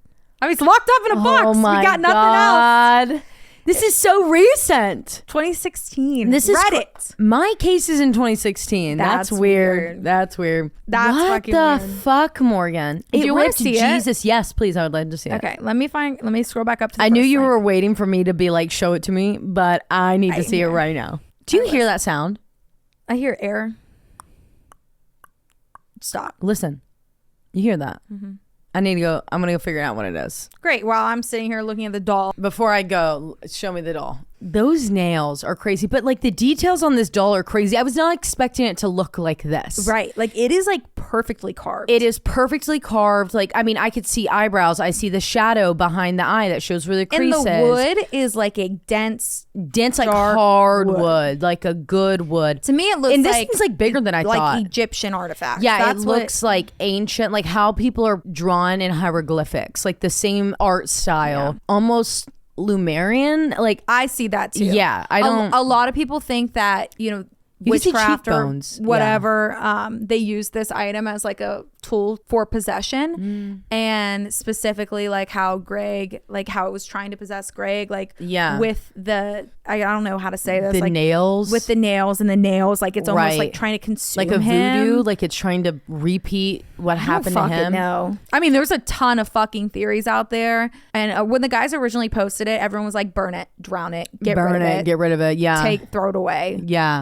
I mean, it's locked up in a box. Oh my we got God. nothing else. This is so recent. 2016. This is Reddit. My case is in 2016. That's weird. That's weird. That's what fucking the weird. fuck, Morgan? Do you want to see it? Jesus, yes, please. I would like to see it. Okay, let me scroll back up to the I knew first you link. were waiting for me to be like, show it to me, but I need to see it right now. Do you hear that sound? I hear air. Stop. Listen. You hear that? Mm-hmm. I'm going to go figure out what it is. Great. While I'm sitting here looking at the doll. Before I go, show me the doll. Those nails are crazy, but like the details on this doll are crazy. I was not expecting it to look like this. Right. Like it is like perfectly carved. It is perfectly carved. Like, I mean, I could see eyebrows. I see the shadow behind the eye that shows where the crease is. And the wood is like a dense like hardwood, like a good wood. To me, it looks and this thing's like bigger than I thought. Like Egyptian artifacts. Yeah, That's it looks like ancient, like how people are drawn in hieroglyphics, like the same art style, almost Lumerian. Like I see that too. Yeah, I don't. A lot of people think that witchcraft or whatever, they use this item as like a tool for possession, and specifically like how Greg, like how it was trying to possess Greg, like with the I don't know how to say this, the like nails, with the nails, like it's almost like trying to consume like a him. voodoo, like it's trying to repeat what happened to him. No, I mean there's a ton of fucking theories out there, and when the guys originally posted it, everyone was like, burn it, drown it, get rid of it, throw it away,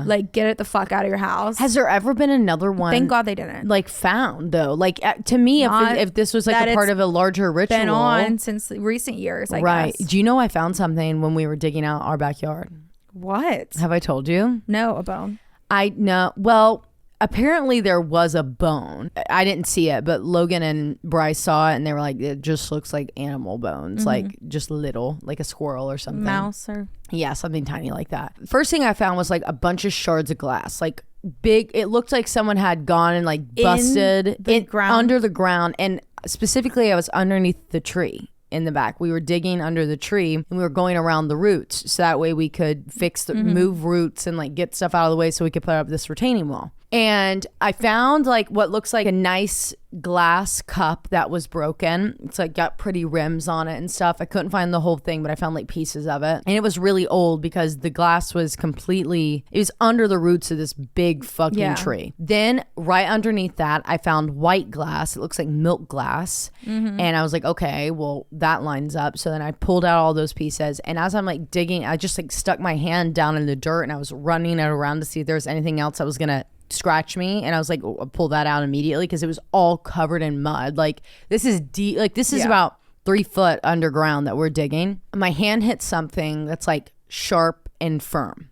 like get it the fuck out of your house. Has there ever been another one? Thank God they didn't. Like found though. Like to me, if this was like a part of a larger ritual, been on since recent years. I guess. Do you know I found something when we were digging out our backyard? What? Have I told you? No, a bone. I know. Well, apparently there was a bone. I didn't see it, but Logan and Bryce saw it and they were like, it just looks like animal bones, like just little, like a squirrel or something. Mouse or something tiny like that. First thing I found was like a bunch of shards of glass, like big. It looked like someone had gone and like busted under the ground, and specifically I was underneath the tree in the back. We were digging under the tree and we were going around the roots, so that way we could fix the move roots and like get stuff out of the way so we could put up this retaining wall. And I found like what looks like a nice glass cup that was broken. It's like got pretty rims on it and stuff. I couldn't find the whole thing, but I found like pieces of it. And it was really old because the glass was it was under the roots of this big fucking tree. Then right underneath that, I found white glass. It looks like milk glass. And I was like, okay, well that lines up. So then I pulled out all those pieces. And as I'm like digging, I just like stuck my hand down in the dirt and I was running it around to see if there was anything else that was going to scratch me, and I was like, I'll pull that out immediately because it was all covered in mud. Like this is deep, like this is about 3 foot underground that we're digging. My hand hit something that's like sharp and firm,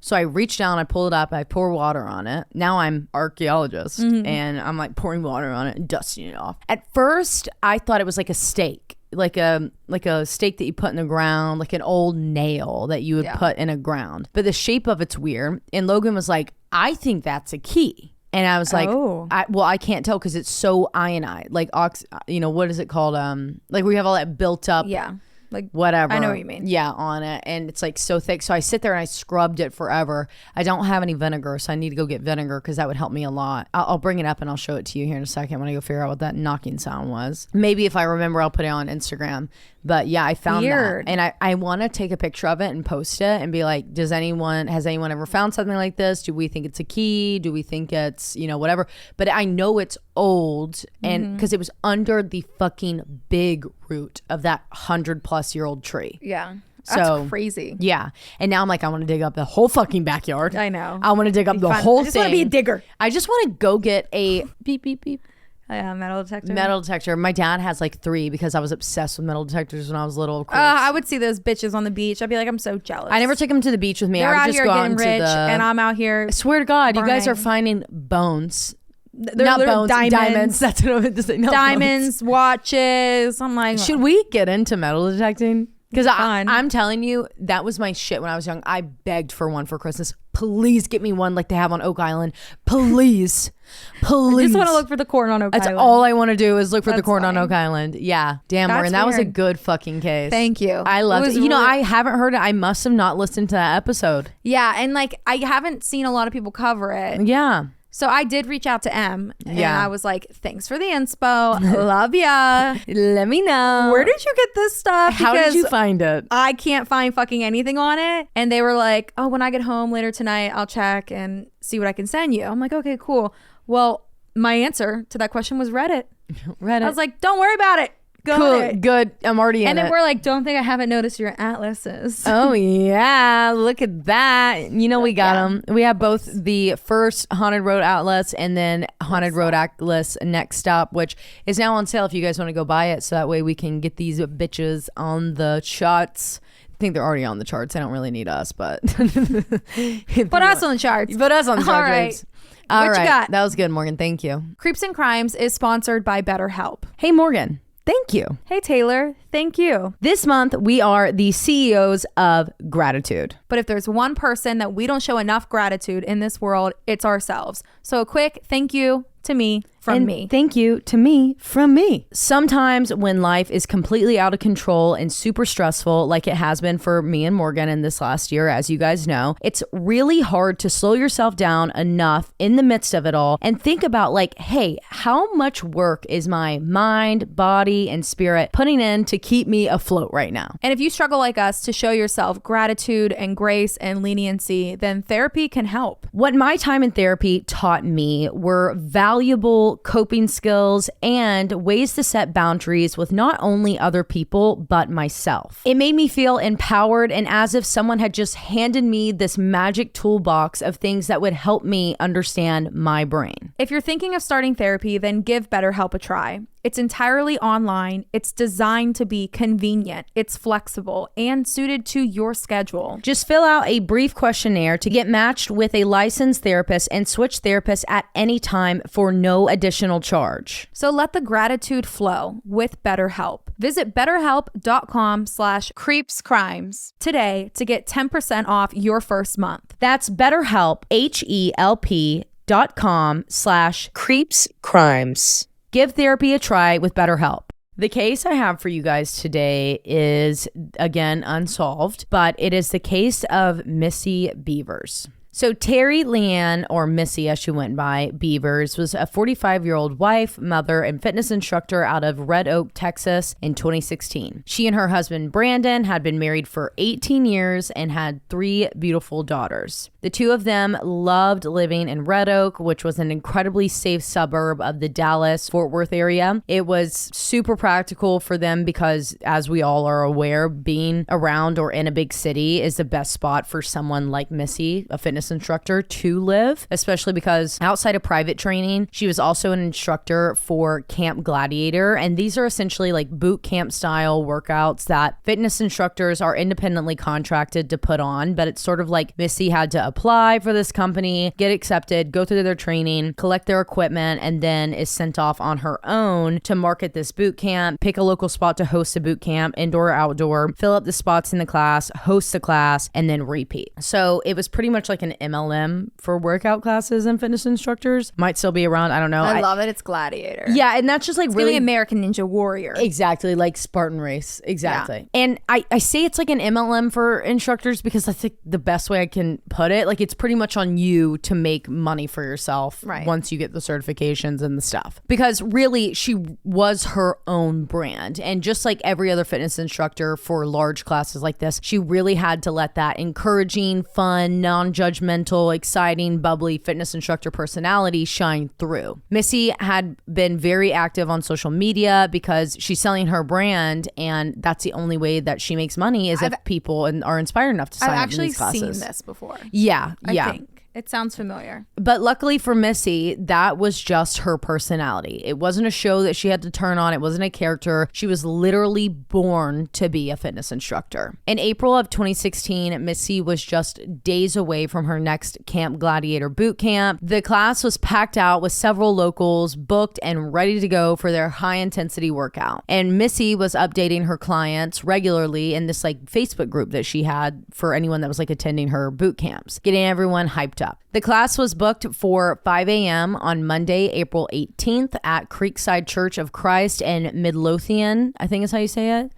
so I reached down, I pulled it up, I pour water on it. Now I'm archaeologist and I'm like pouring water on it and dusting it off. At first I thought it was like a stake, like a stake that you put in the ground, like an old nail that you would put in a ground, but the shape of it's weird. And Logan was like, I think that's a key. And I was like, I can't tell because it's so ionized, like what is it called, like we have all that built up like whatever, I know what you mean, on it, and it's like so thick. So I sit there and I scrubbed it forever. I don't have any vinegar, so I need to go get vinegar because that would help me a lot. I'll bring it up and I'll show it to you here in a second when I go figure out what that knocking sound was. Maybe if I remember I'll put it on Instagram. But yeah, I found that, and I want to take a picture of it and post it and be like, has anyone ever found something like this? Do we think it's a key? Do we think it's whatever? But I know it's old, and because it was under the fucking big root of that 100+ tree. Yeah. That's crazy. Yeah. And now I'm like, I want to dig up the whole fucking backyard. I know. I want to dig up the whole thing. I just want to be a digger. I just want to go get a beep, beep, beep. Metal detector. Metal detector. My dad has like 3 because I was obsessed with metal detectors when I was little. I would see those bitches on the beach. I'd be like, I'm so jealous. I never took them to the beach with me. They're I would out just here go getting out rich, and I'm out here. I swear to God, burning. You guys are finding bones. They're not bones, diamonds. That's what I meant to say. No, diamonds, watches. I'm like, should we get into metal detecting? Because I'm telling you, that was my shit when I was young. I begged for one for Christmas. Please get me one like they have on Oak Island. Please. Please. I just want to look for the corn on Oak Island. That's all I want to do is look for the corn on Oak Island. Yeah. Damn, Morgan. That was a good fucking case. Thank you. I loved it. You know, I haven't heard it. I must have not listened to that episode. Yeah. And like, I haven't seen a lot of people cover it. Yeah. So I did reach out to M and I was like, thanks for the inspo. Love ya. Let me know. Where did you get this stuff? How did you find it? I can't find fucking anything on it. And they were like, oh, when I get home later tonight, I'll check and see what I can send you. I'm like, okay, cool. Well, my answer to that question was Reddit. Reddit. I was like, don't worry about it. Good. I'm already in it. And then we're like, don't think I haven't noticed your atlases. Oh, yeah. Look at that. You know, we got them. We have both the first Haunted Road Atlas and then Haunted Road Atlas Next Stop, which is now on sale if you guys want to go buy it. So that way we can get these bitches on the charts. I think they're already on the charts. They don't really need us, but put us on the charts. Put us on the charts. All right. All what right. you got? That was good, Morgan. Thank you. Creeps and Crimes is sponsored by BetterHelp. Hey, Morgan. Thank you. Hey, Taylar. Thank you. This month, we are the CEOs of gratitude. But if there's one person that we don't show enough gratitude in this world, it's ourselves. So a quick thank you to me from me. Thank you to me from me. Sometimes when life is completely out of control and super stressful, like it has been for me and Morgan in this last year, as you guys know, it's really hard to slow yourself down enough in the midst of it all and think about like, hey, how much work is my mind, body, and spirit putting in to keep me afloat right now? And if you struggle like us to show yourself gratitude and grace and leniency, then therapy can help. What my time in therapy taught me were valuable coping skills and ways to set boundaries with not only other people, but myself. It made me feel empowered and as if someone had just handed me this magic toolbox of things that would help me understand my brain. If you're thinking of starting therapy, then give BetterHelp a try. It's entirely online. It's designed to be convenient. It's flexible and suited to your schedule. Just fill out a brief questionnaire to get matched with a licensed therapist and switch therapists at any time for no additional charge. So let the gratitude flow with BetterHelp. Visit betterhelp.com/creepscrimes today to get 10% off your first month. That's BetterHelp, HELP.com/creepscrimes. Give therapy a try with BetterHelp. The case I have for you guys today is, again, unsolved, but it is the case of Missy Bevers. So Terry Leanne, or Missy as she went by, Bevers, was a 45-year-old wife, mother, and fitness instructor out of Red Oak, Texas in 2016. She and her husband, Brandon, had been married for 18 years and had 3 beautiful daughters. The two of them loved living in Red Oak, which was an incredibly safe suburb of the Dallas-Fort Worth area. It was super practical for them because, as we all are aware, being around or in a big city is the best spot for someone like Missy, a fitness instructor, to live, especially because outside of private training, she was also an instructor for Camp Gladiator. And these are essentially like boot camp style workouts that fitness instructors are independently contracted to put on. But it's sort of like Missy had to apply for this company, get accepted, go through their training, collect their equipment, and then is sent off on her own to market this boot camp, pick a local spot to host a boot camp, indoor or outdoor, fill up the spots in the class, host the class, and then repeat. So it was pretty much like an MLM for workout classes and fitness instructors. Might still be around. I don't know. I love it. It's Gladiator. Yeah, and that's just like it's really American Ninja Warrior. Exactly, like Spartan Race. Exactly. Yeah. And I say it's like an MLM for instructors because that's like the best way I can put it. Like it's pretty much on you to make money for yourself once you get the certifications and the stuff. Because really, she was her own brand. And just like every other fitness instructor for large classes like this, she really had to let that encouraging, fun, non-judgmental, exciting, bubbly fitness instructor personality shine through. Missy had been very active on social media because she's selling her brand, and that's the only way that she makes money is if people are inspired enough to sign up in these classes. I've actually seen this before. Yeah. I think. It sounds familiar. But luckily for Missy, that was just her personality. It wasn't a show that she had to turn on. It wasn't a character. She was literally born to be a fitness instructor. In April of 2016, Missy was just days away from her next Camp Gladiator boot camp. The class was packed out with several locals booked and ready to go for their high intensity workout. And Missy was updating her clients regularly in this like Facebook group that she had for anyone that was like attending her boot camps, getting everyone hyped up. The class was booked for 5 a.m. on Monday, April 18th at Creekside Church of Christ in Midlothian, I think is how you say it.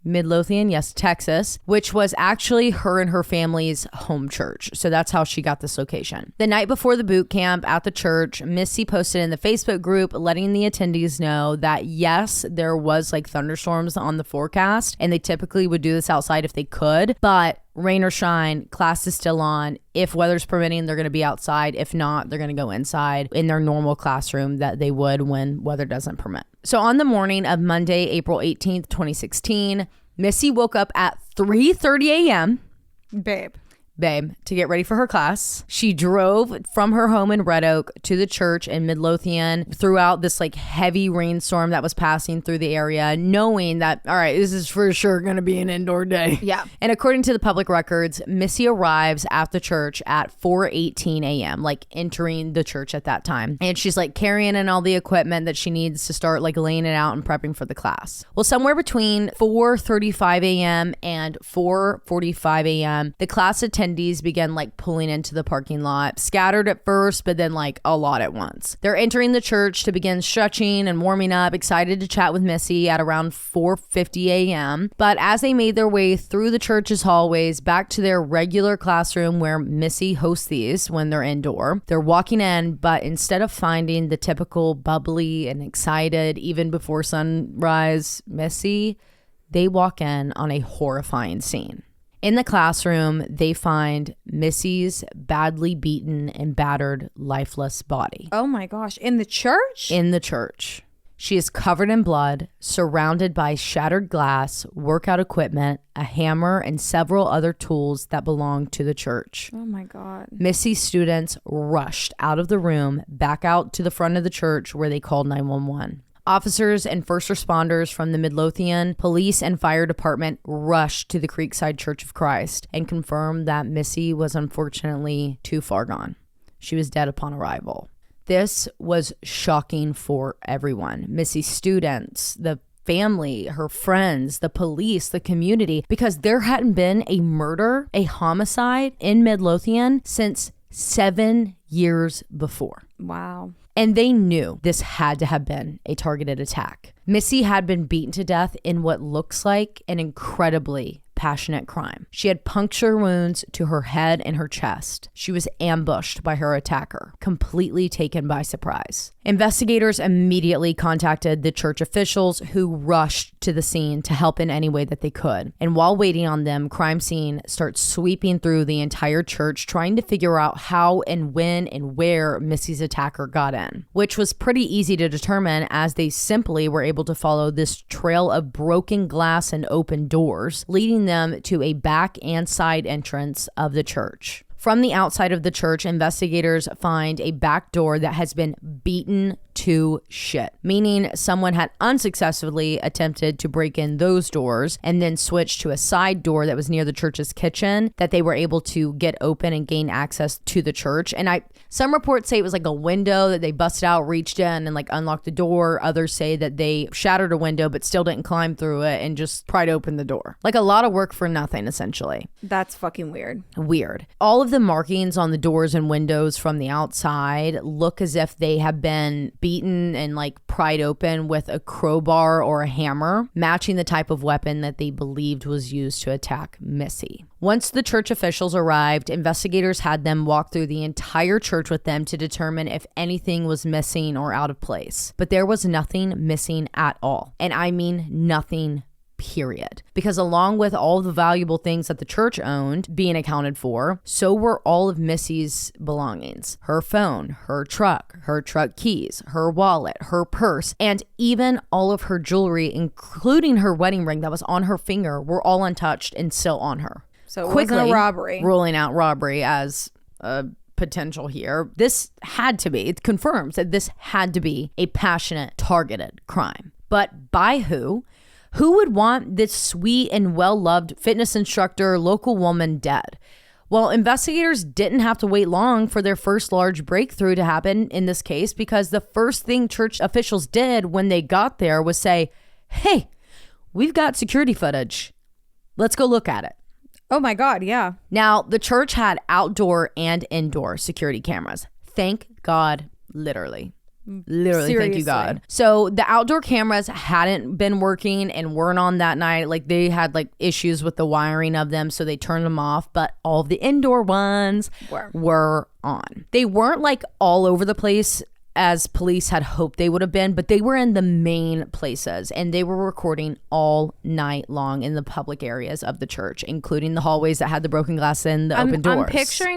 Midlothian, yes, Texas, which was actually her and her family's home church. So that's how she got this location. The night before the boot camp at the church, Missy posted in the Facebook group letting the attendees know that yes, there was like thunderstorms on the forecast, and they typically would do this outside if they could, but rain or shine, class is still on. If weather's permitting, they're going to be outside. If not, they're going to go inside in their normal classroom that they would when weather doesn't permit. So on the morning of Monday, April 18th, 2016, Missy woke up at 3:30 a.m. Babe, to get ready for her class. She drove from her home in Red Oak to the church in Midlothian throughout this like heavy rainstorm that was passing through the area, knowing that, all right, this is for sure going to be an indoor day. Yeah. And according to the public records, Missy arrives at the church at 4:18 a.m., like entering the church at that time. And she's like carrying in all the equipment that she needs to start like laying it out and prepping for the class. Well, somewhere between 4:35 a.m. and 4:45 a.m., the class attendees began like pulling into the parking lot, scattered at first, but then like a lot at once. They're entering the church to begin stretching and warming up, excited to chat with Missy at around 4:50 a.m. But as they made their way through the church's hallways back to their regular classroom where Missy hosts these when they're indoor, they're walking in, but instead of finding the typical bubbly and excited even before sunrise Missy, they walk in on a horrifying scene. In the classroom, they find Missy's badly beaten and battered, lifeless body. Oh my gosh. In the church? In the church. She is covered in blood, surrounded by shattered glass, workout equipment, a hammer, and several other tools that belong to the church. Oh my God. Missy's students rushed out of the room, back out to the front of the church where they called 911. Officers and first responders from the Midlothian Police and Fire Department rushed to the Creekside Church of Christ and confirmed that Missy was unfortunately too far gone. She was dead upon arrival. This was shocking for everyone. Missy's students, the family, her friends, the police, the community, because there hadn't been a murder, a homicide in Midlothian since 7 years before. Wow. And they knew this had to have been a targeted attack. Missy had been beaten to death in what looks like an incredibly passionate crime. She had puncture wounds to her head and her chest. She was ambushed by her attacker, completely taken by surprise. Investigators immediately contacted the church officials, who rushed to the scene to help in any way that they could. And while waiting on them, crime scene starts sweeping through the entire church, trying to figure out how and when and where Missy's attacker got in, which was pretty easy to determine as they simply were able to follow this trail of broken glass and open doors, leading them to a back and side entrance of the church. From the outside of the church, investigators find a back door that has been beaten to shit, meaning someone had unsuccessfully attempted to break in those doors and then switched to a side door that was near the church's kitchen that they were able to get open and gain access to the church. And some reports say it was like a window that they busted out, reached in and like unlocked the door. Others say that they shattered a window but still didn't climb through it and just pried open the door. Like a lot of work for nothing, essentially. That's fucking weird. Weird. All of the markings on the doors and windows from the outside look as if they have been beaten and like pried open with a crowbar or a hammer, matching the type of weapon that they believed was used to attack Missy. Once the church officials arrived, investigators had them walk through the entire church with them to determine if anything was missing or out of place. But there was nothing missing at all. And I mean nothing, period. Because along with all the valuable things that the church owned being accounted for, so were all of Missy's belongings. Her phone, her truck keys, her wallet, her purse, and even all of her jewelry, including her wedding ring that was on her finger, were all untouched and still on her. So it wasn't a robbery. Ruling out robbery as a potential here. This had to be, it confirms that this had to be a passionate, targeted crime. But by who? Who would want this sweet and well-loved fitness instructor, local woman dead? Well, investigators didn't have to wait long for their first large breakthrough to happen in this case, because the first thing church officials did when they got there was say, hey, we've got security footage. Let's go look at it. Oh my God, yeah. Now, the church had outdoor and indoor security cameras. Thank God, literally. Literally, Seriously. thank you, God. So the outdoor cameras hadn't been working and weren't on that night. Like, they had like issues with the wiring of them, so they turned them off. But all of the indoor ones were on. They weren't like all over the place as police had hoped they would have been, but they were in the main places, and they were recording all night long in the public areas of the church, including the hallways that had the broken glass and the open doors.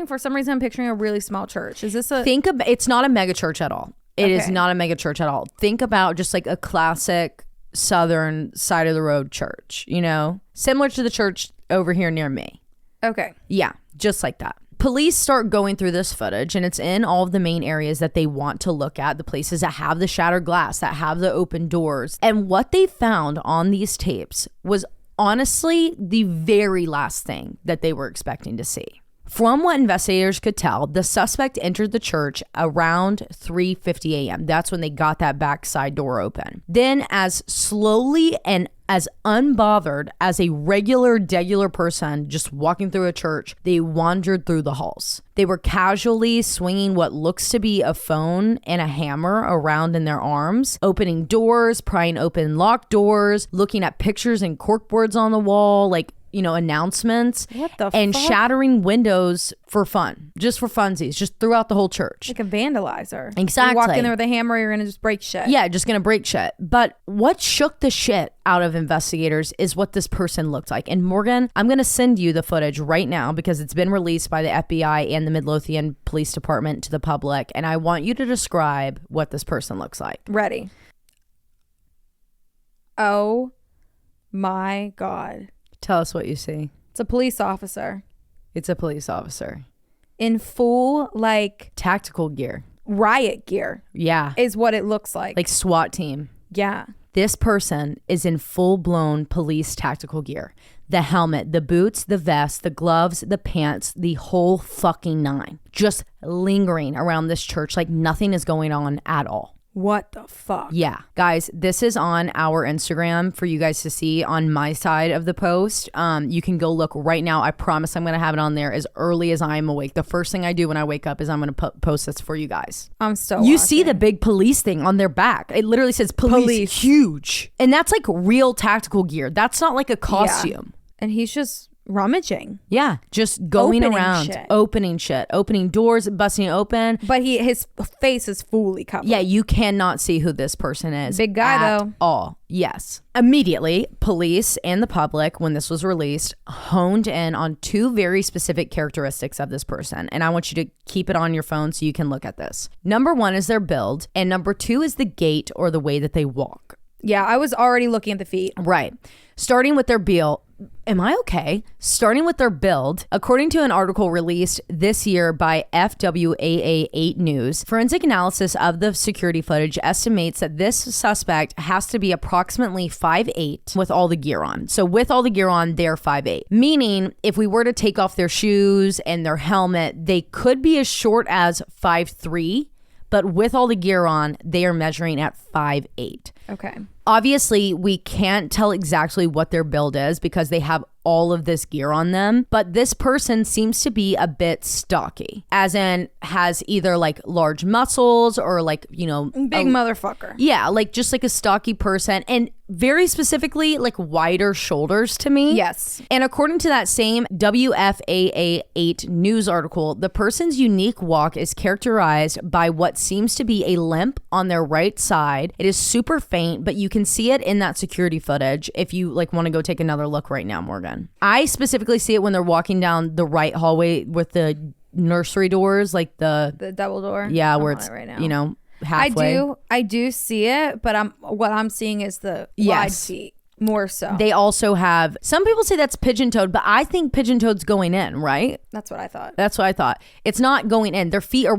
For some reason, I'm picturing a really small church. Is this a... It's not a mega church at all. It is Okay. not a mega church at all. Think about just like a classic southern side of the road church, you know, similar to the church over here near me. Okay. Yeah, just like that. Police start going through this footage, and it's in all of the main areas that they want to look at, the places that have the shattered glass, that have the open doors. And what they found on these tapes was honestly the very last thing that they were expecting to see. From what investigators could tell, the suspect entered the church around 3:50 a.m. That's when they got that back side door open. Then, as slowly and as unbothered as a regular person just walking through a church, they wandered through the halls. They were casually swinging what looks to be a phone and a hammer around in their arms, opening doors, prying open locked doors, looking at pictures and corkboards on the wall, like, you know, announcements. What the and fuck? shattering windows for fun, just for funsies, just throughout the whole church. Like a vandalizer. Exactly. You walk in there with a hammer, you're gonna just break shit. Yeah, just gonna break shit. But what shook the shit out of investigators is what this person looked like. And Morgan, I'm gonna send you the footage right now because it's been released by the FBI and the Midlothian Police Department to the public, and I want you to describe what this person looks like. Ready. Oh my God. Tell us what you see. It's a police officer It's a police officer. in full, like, Tactical gear. riot gear Yeah. is what it looks like. Like SWAT team. Yeah. This person is in full-blown police tactical gear. The helmet, the boots, the vest, the gloves, the pants, the whole fucking nine. Just lingering around this church like nothing is going on at all. What the fuck? Yeah. Guys, this is on our Instagram for you guys to see on my side of the post. You can go look right now. I promise I'm going to have it on there as early as I'm awake. The first thing I do when I wake up is I'm going to post this for you guys. I'm still You watching. see the big police thing on their back. It literally says police. Huge. And that's like real tactical gear. That's not like a costume. And he's just rummaging. Yeah. Just going Opening around, shit. opening doors, busting it open. But his face is fully covered. Yeah, you cannot see who this person is. Big guy, at though. All. Yes. Immediately, police and the public, when this was released, honed in on two very specific characteristics of this person. And I want you to keep it on your phone so you can look at this. Number one is their build, and number two is the gait or the way that they walk. Yeah, I was already looking at the feet. Right. Starting with their build. Am I okay? Starting with their build, according to an article released this year by FWAA 8 News, forensic analysis of the security footage estimates that this suspect has to be approximately 5'8" with all the gear on. So with all the gear on, they're 5'8". Meaning, if we were to take off their shoes and their helmet, they could be as short as 5'3", but with all the gear on, they are measuring at 5'8". Okay. Obviously, we can't tell exactly what their build is because they have all of this gear on them, but this person seems to be a bit stocky, as in has either like large muscles or like, you know, Big motherfucker. yeah, like just like a stocky person, and very specifically like wider shoulders to me. Yes. And according to that same WFAA 8 news article, the person's unique walk is characterized by what seems to be a limp on their right side. It is super faint, but you can see it in that security footage if you like want to go take another look right now, Morgan. I specifically see it when they're walking down the right hallway with the nursery doors, like the double door. yeah, I'm where on it's it right now. you know halfway. I do see it, but what I'm seeing is the wide Yes. feet. More so. They also have, some people say that's pigeon-toed, but I think pigeon-toed's going in, right? That's what I thought. That's what I thought. It's not going in. Their feet are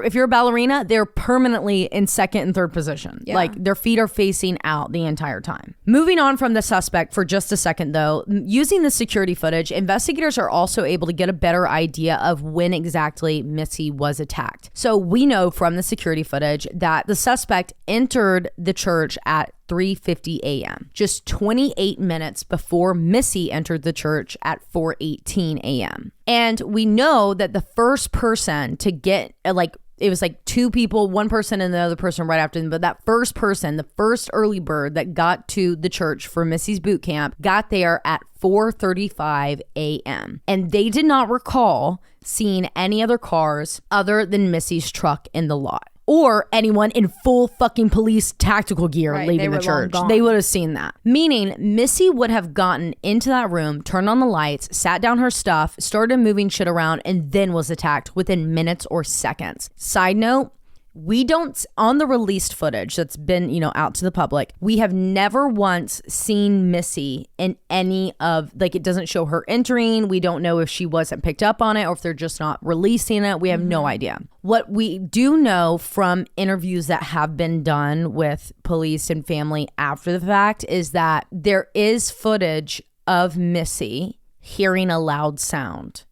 if you're a ballerina, they're permanently in second and third position. Yeah. Like their feet are facing out the entire time. Moving on from the suspect for just a second though, using the security footage, investigators are also able to get a better idea of when exactly Missy was attacked. So we know from the security footage that the suspect entered the church at 3:50 a.m. just 28 minutes before Missy entered the church at 4:18 a.m. And we know that the first person to get it was like two people, one person and the other person right after them. But that first person, the first early bird that got to the church for Missy's boot camp, got there at 4:35 a.m. And they did not recall seeing any other cars other than Missy's truck in the lot. Or anyone in full fucking police tactical gear leaving the church. They would have seen that. Meaning Missy would have gotten into that room, turned on the lights, sat down her stuff, started moving shit around, and then was attacked within minutes or seconds. Side note, we don't, on the released footage that's been, out to the public, we have never once seen Missy in any of, it doesn't show her entering. We don't know if she wasn't picked up on it or if they're just not releasing it. We have no idea. What we do know from interviews that have been done with police and family after the fact is that there is footage of Missy hearing a loud sound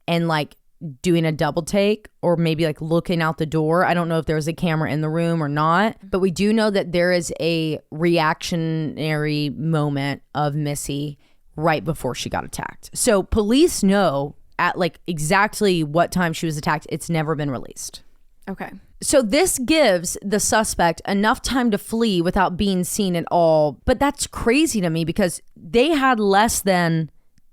and doing a double take or maybe looking out the door. I don't know if there was a camera in the room or not, but we do know that there is a reactionary moment of Missy right before she got attacked. So police know at exactly what time she was attacked. It's never been released. Okay. So this gives the suspect enough time to flee without being seen at all. But that's crazy to me because they had less than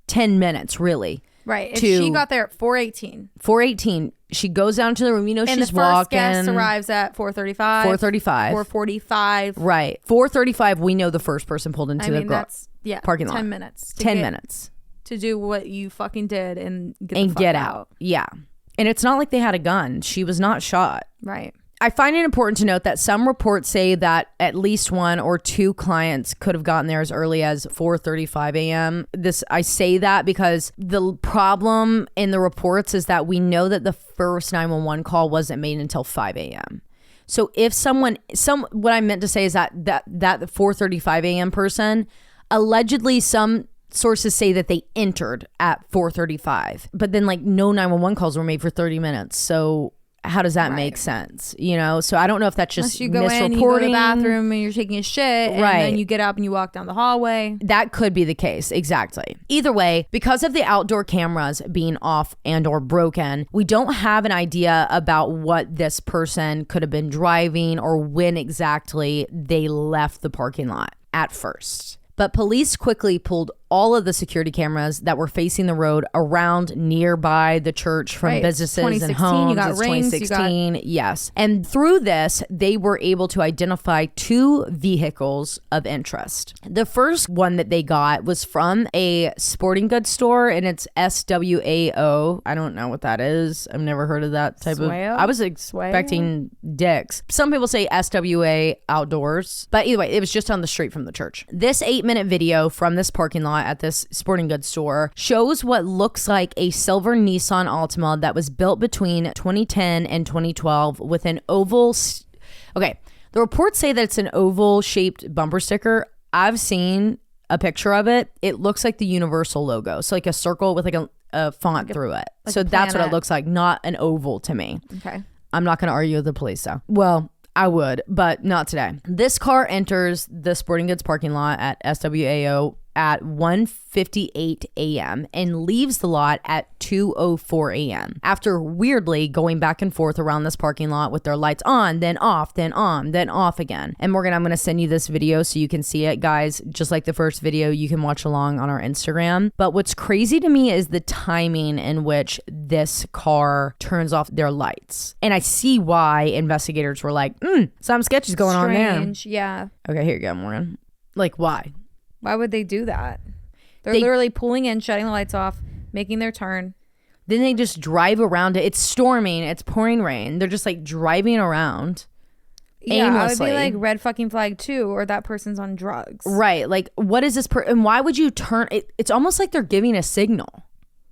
10 minutes really. Right. If she got there at 4:18. 4:18. She goes down to the room. She's walking. And the first guest arrives at 4:35. 4:45. Right. 4:35. We know the first person pulled into the parking lot. 10 minutes. 10 minutes. To do what you fucking did and get out. Yeah. And it's not like they had a gun. She was not shot. Right. I find it important to note that some reports say that at least one or two clients could have gotten there as early as 4:35 a.m. I say that because the problem in the reports is that we know that the first 911 call wasn't made until 5 a.m. So if what I meant to say is that 4:35 a.m. person, allegedly some sources say that they entered at 4:35, but then no 911 calls were made for 30 minutes. So how does that make sense? So I don't know if that's just you go misreporting. In, you go to the bathroom and you're taking a shit, and then you get up and you walk down the hallway. That could be the case, exactly. Either way, because of the outdoor cameras being off and or broken, we don't have an idea about what this person could have been driving or when exactly they left the parking lot at first. But police quickly pulled all of the security cameras that were facing the road around nearby the church from businesses and homes. You got it's rings, 2016. Yes. And through this, they were able to identify two vehicles of interest. The first one that they got was from a sporting goods store, and it's SWAO. I don't know what that is. I've never heard of that type of. I was expecting Dick's. Some people say SWA Outdoors, but either way, it was just on the street from the church. This 8-minute video from this parking lot at this sporting goods store shows what looks like a silver Nissan Altima that was built between 2010 and 2012 with an oval. Okay, the reports say that it's an oval shaped bumper sticker. I've seen a picture of it. It looks like the Universal logo. So a circle with a font through it. So that's what it looks like, not an oval to me. Okay. I'm not going to argue with the police though. Well, I would, but not today. This car enters the sporting goods parking lot at SWAO at 1:58 a.m. and leaves the lot at 2:04 a.m. after weirdly going back and forth around this parking lot with their lights on, then off, then on, then off again. And Morgan, I'm going to send you this video so you can see it, guys. Just like the first video, you can watch along on our Instagram. But what's crazy to me is the timing in which this car turns off their lights. And I see why investigators were like, something sketchy is going on there. Strange, yeah. Okay, here you go, Morgan. Why? Why would they do that? They're literally pulling in, shutting the lights off, making their turn. Then they just drive around it. It's storming. It's pouring rain. They're just driving around. aimlessly. I would be like, red fucking flag too, or that person's on drugs. Right. Like, what is this and why would you turn it? It's almost like they're giving a signal.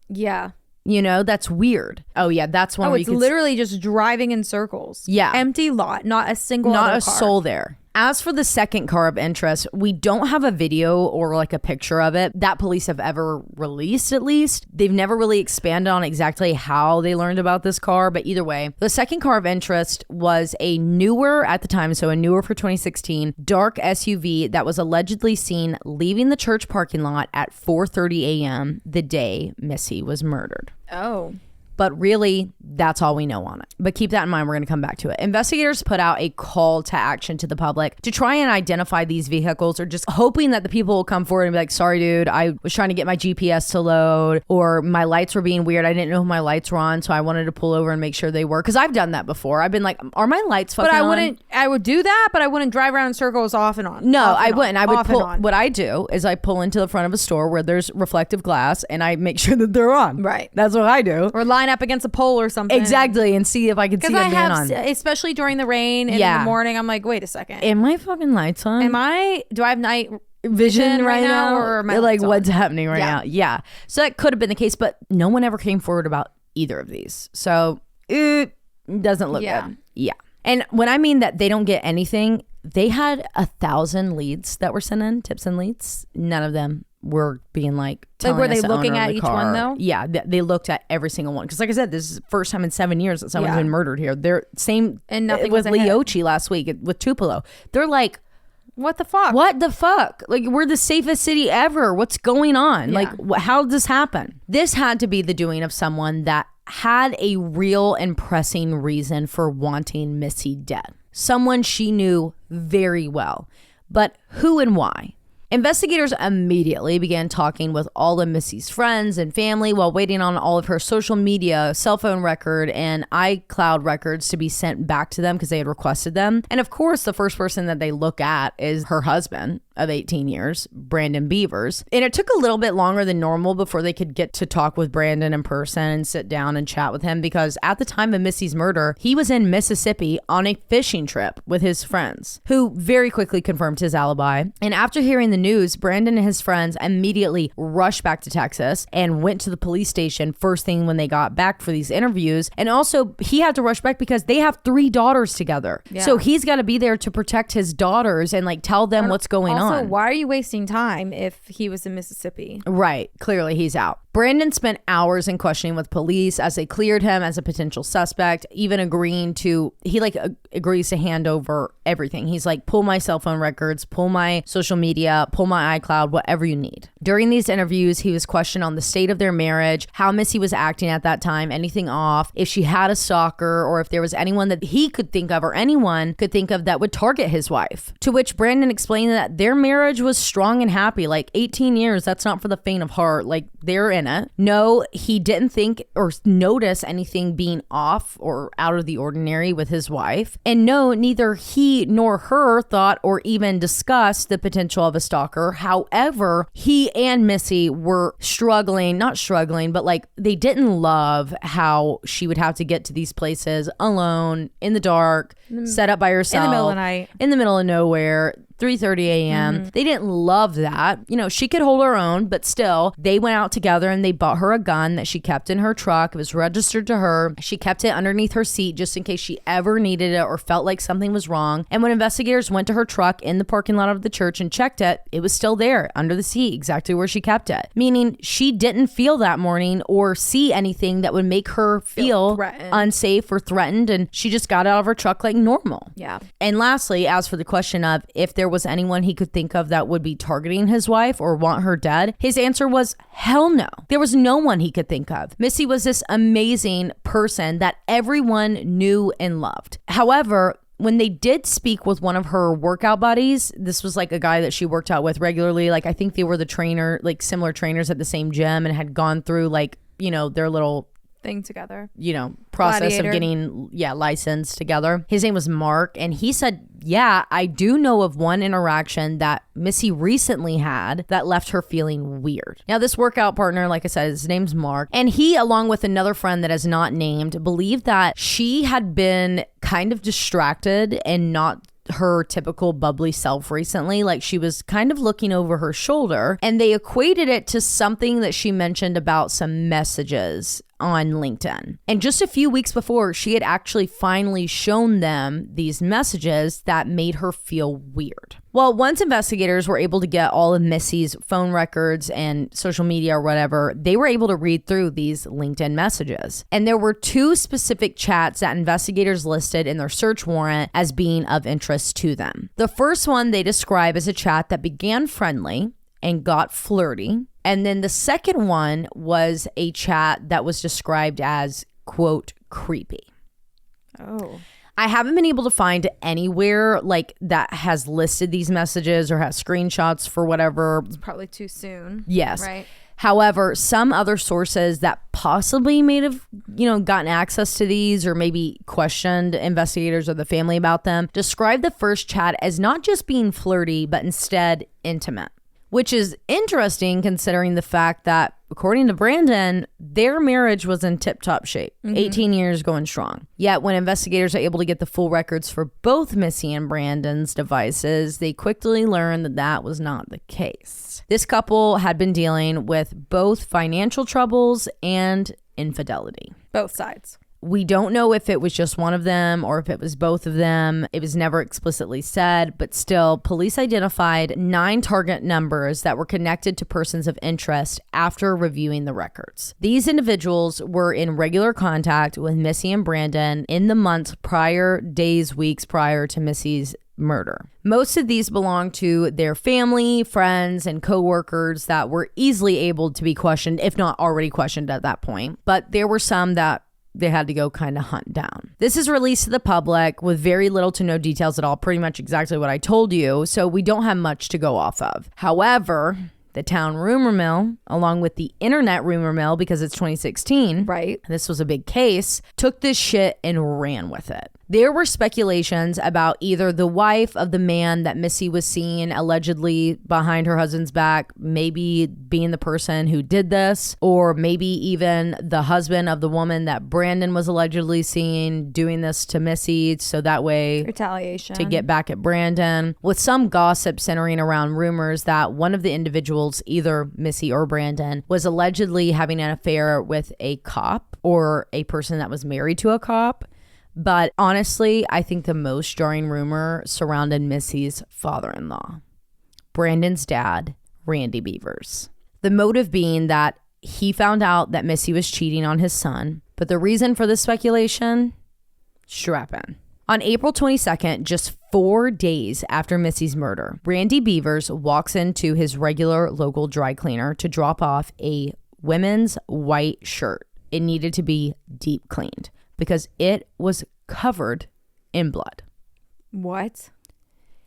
Yeah. You know, that's weird. Oh yeah, that's one. Oh, where it's you literally just driving in circles. Yeah. Empty lot, not a single not other a car. soul there. As for the second car of interest, we don't have a video or like a picture of it that police have ever released, at least. They've never really expanded on exactly how they learned about this car, but either way, the second car of interest was a newer, at the time, so a newer for 2016, dark SUV that was allegedly seen leaving the church parking lot at 4:30 a.m. the day Missy was murdered. Oh. But really, that's all we know on it. But keep that in mind. We're going to come back to it. Investigators put out a call to action to the public to try and identify these vehicles, or just hoping that the people will come forward and be like, sorry, dude, I was trying to get my GPS to load, or my lights were being weird. I didn't know if my lights were on, so I wanted to pull over and make sure they were. Because I've done that before. I've been like, are my lights fucking on? I would do that, but I wouldn't drive around in circles off and on. No, I wouldn't. I would off pull. and on. What I do is I pull into the front of a store where there's reflective glass and I make sure that they're on. Right. That's what I do. Or line up against a pole or something. Exactly, and see if I can see them being on. Especially during the rain and in the morning, I'm like, wait a second. Am my fucking lights on? Do I have night vision right now? Or am I like, lights what's on? happening right now? Yeah. So that could have been the case, but no one ever came forward about either of these. So it doesn't look good. Yeah. And when I mean that they don't get anything, they had 1,000 leads that were sent in, tips and leads. None of them were being like were they us the looking owner of at the each car. one though? Yeah, they looked at every single one, because like I said, this is the first time in 7 years that someone's been murdered here. They're same and nothing with was a hit. Leochi last week with Tupelo. They're like, what the fuck? What the fuck? Like, we're the safest city ever. What's going on? Yeah. Like, how did this happen? This had to be the doing of someone that had a real and pressing reason for wanting Missy dead. Someone she knew very well. But who and why? Investigators immediately began talking with all of Missy's friends and family while waiting on all of her social media, cell phone record, and iCloud records to be sent back to them because they had requested them. And of course, the first person that they look at is her husband of 18 years, Brandon Bevers. And it took a little bit longer than normal before they could get to talk with Brandon in person and sit down and chat with him, because at the time of Missy's murder, he was in Mississippi on a fishing trip with his friends, who very quickly confirmed his alibi. And after hearing the news, Brandon and his friends immediately rushed back to Texas and went to the police station first thing when they got back for these interviews. And also, he had to rush back because they have 3 daughters together. Yeah. So he's got to be there to protect his daughters and like tell them what's going on. Also, why are you wasting time if he was in Mississippi? Right. Clearly he's out. Brandon spent hours in questioning with police as they cleared him as a potential suspect, even agreeing to, he agrees to hand over everything. He's like, pull my cell phone records, pull my social media, pull my iCloud, whatever you need. During these interviews, he was questioned on the state of their marriage, how Missy was acting at that time, anything off, if she had a stalker, or if there was anyone that he could think of or anyone could think of that would target his wife. To which Brandon explained that their marriage was strong and happy. Like 18 years, that's not for the faint of heart. Like, they're in it. No, he didn't think or notice anything being off or out of the ordinary with his wife. And no, neither he nor her thought or even discussed the potential of a stalker. However, he and Missy were not struggling, but like they didn't love how she would have to get to these places alone, in the dark, set up by herself. In the middle of the night. In the middle of nowhere. 3:30 a.m. They didn't love that. You know, she could hold her own, but still, they went out together and they bought her a gun that she kept in her truck. It was registered to her. She kept it underneath her seat just in case she ever needed it or felt like something was wrong. And when investigators went to her truck in the parking lot of the church and checked it, it was still there under the seat, exactly where she kept it. Meaning she didn't feel that morning or see anything that would make her feel unsafe or threatened. And she just got out of her truck like normal. Yeah. And lastly, as for the question of if there was anyone he could think of that would be targeting his wife or want her dead, his answer was hell no. There was no one he could think of. Missy was this amazing person that everyone knew and loved. However, when they did speak with one of her workout buddies, this was like a guy that she worked out with regularly. Like, I think they were the trainer, like similar trainers at the same gym and had gone through like, you know, their little thing together. Process Gladiator. of getting licensed together. His name was Mark, and he said, I do know of one interaction that Missy recently had that left her feeling weird. Now, this workout partner, like I said, his name's Mark, and he, along with another friend that is not named, believed that she had been kind of distracted and not her typical bubbly self recently. Like, she was kind of looking over her shoulder, and they equated it to something that she mentioned about some messages on LinkedIn. And just a few weeks before, she had actually finally shown them these messages that made her feel weird. Well, once investigators were able to get all of Missy's phone records and social media or whatever, they were able to read through these LinkedIn messages. And there were 2 specific chats that investigators listed in their search warrant as being of interest to them. The first one they describe as a chat that began friendly and got flirty. And then the second one was a chat that was described as, quote, creepy. Oh. I haven't been able to find anywhere like that has listed these messages or has screenshots for whatever. It's probably too soon. Yes. Right. However, some other sources that possibly may have, gotten access to these or maybe questioned investigators or the family about them describe the first chat as not just being flirty, but instead intimate. Which is interesting considering the fact that, according to Brandon, their marriage was in tip-top shape, 18 years going strong. Yet when investigators are able to get the full records for both Missy and Brandon's devices, they quickly learned that that was not the case. This couple had been dealing with both financial troubles and infidelity. Both sides. We don't know if it was just one of them or if it was both of them. It was never explicitly said, but still, police identified 9 target numbers that were connected to persons of interest after reviewing the records. These individuals were in regular contact with Missy and Brandon in the months prior, days, weeks prior to Missy's murder. Most of these belong to their family, friends, and co-workers that were easily able to be questioned, if not already questioned at that point. But there were some that they had to go kind of hunt down. This is released to the public with very little to no details at all, pretty much exactly what I told you, so we don't have much to go off of. However, the town rumor mill, along with the internet rumor mill, because it's 2016, right? This was a big case, took this shit and ran with it. There were speculations about either the wife of the man that Missy was seeing allegedly behind her husband's back, maybe being the person who did this, or maybe even the husband of the woman that Brandon was allegedly seeing doing this to Missy, so that way retaliation to get back at Brandon, with some gossip centering around rumors that one of the individuals, either Missy or Brandon, was allegedly having an affair with a cop or a person that was married to a cop. But honestly, I think the most jarring rumor surrounded Missy's father-in-law, Brandon's dad, Randy Bevers. The motive being that he found out that Missy was cheating on his son, but the reason for this speculation? Strap in. On April 22nd, just 4 days after Missy's murder, Randy Bevers walks into his regular local dry cleaner to drop off a women's white shirt. It needed to be deep cleaned because it was covered in blood. What?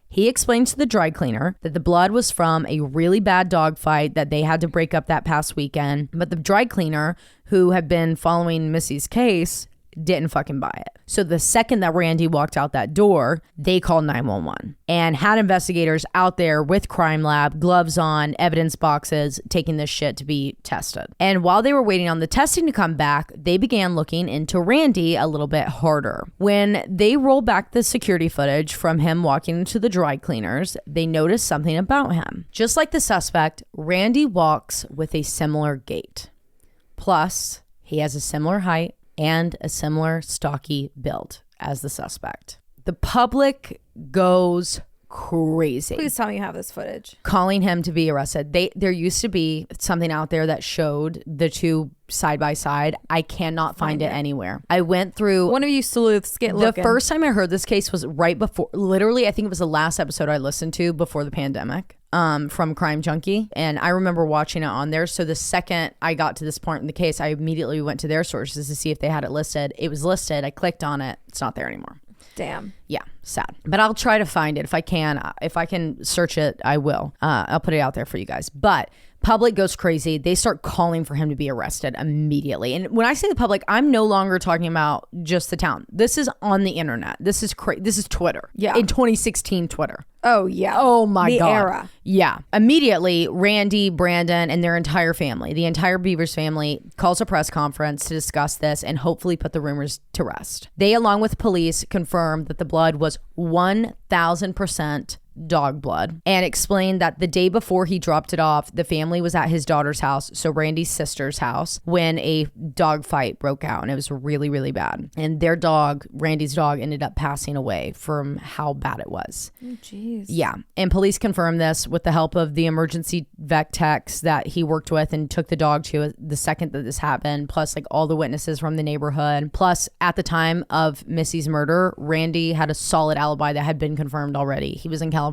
He explained to the dry cleaner that the blood was from a really bad dog fight that they had to break up that past weekend, but the dry cleaner, who had been following Missy's case, didn't fucking buy it. So the second that Randy walked out that door, they called 911 and had investigators out there with crime lab, gloves on, evidence boxes, taking this shit to be tested. And while they were waiting on the testing to come back, they began looking into Randy a little bit harder. When they roll back the security footage from him walking into the dry cleaners, they noticed something about him. Just like the suspect, Randy walks with a similar gait. Plus, he has a similar height and a similar stocky build as the suspect. The public goes crazy. Please tell me you have this footage. Calling him to be arrested. There used to be something out there that showed the two side by side. I cannot find it anywhere. I went through one of you sleuths get looking. The first time I heard this case was right before, literally, I think it was the last episode I listened to before the pandemic. From Crime Junkie, and I remember watching it on there. So the second I got to this point in the case, I immediately went to their sources to see if they had it listed. It was listed. I clicked on it. It's not there anymore. Damn. Yeah, sad. But I'll try to find it if I can. If I can search it, I will. I'll put it out there for you guys. But Public goes crazy. They start calling for him to be arrested immediately. And when I say the public, I'm no longer talking about just the town. This is on the internet. This is This is Twitter. Yeah. In 2016 Twitter. Oh, yeah. Oh, my the God. Era. Yeah. Immediately, Randy, Brandon, and their entire family, the entire Bevers family, calls a press conference to discuss this and hopefully put the rumors to rest. They, along with police, confirmed that the blood was 1,000% dog blood and explained that the day before he dropped it off, the family was at his daughter's house, so Randy's sister's house, when a dog fight broke out, and it was really, really bad. And their dog, Randy's dog, ended up passing away from how bad it was. Oh, jeez. Yeah. And police confirmed this with the help of the emergency vet techs that he worked with and took the dog to the second that this happened, plus like all the witnesses from the neighborhood. Plus, at the time of Missy's murder, Randy had a solid alibi that had been confirmed already. He was in California.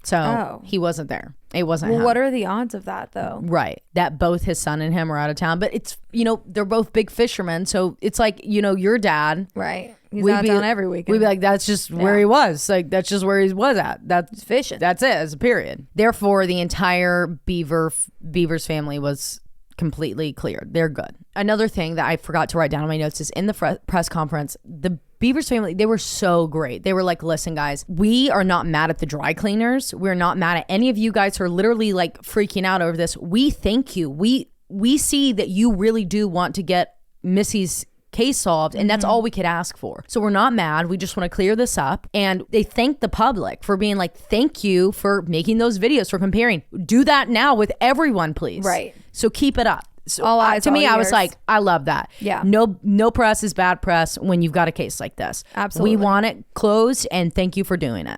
So he wasn't there. It wasn't him. What are the odds of that, though? Right. That both his son and him are out of town. But it's, they're both big fishermen. So it's like, your dad. Right. He's out of town every weekend. We'd be like, that's just where he was. Like, that's just where he was at. That's fishing. That's it. It's a period. Therefore, the entire Bevers family was completely cleared. They're good. Another thing that I forgot to write down on my notes is in the press conference, the Bevers family, they were so great. They were like, listen, guys, we are not mad at the dry cleaners. We're not mad at any of you guys who are literally like freaking out over this. We thank you. We see that you really do want to get Missy's case solved, and that's all we could ask for. So we're not mad. We just want to clear this up. And they thanked the public for being like, thank you for making those videos, for comparing. Do that now with everyone, please. Right. So keep it up. So all eyes, to me, all I was ears. like, I love that. Yeah. No press is bad press when you've got a case like this. Absolutely. We want it closed, and thank you for doing it.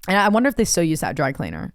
And I wonder if they still use that dry cleaner.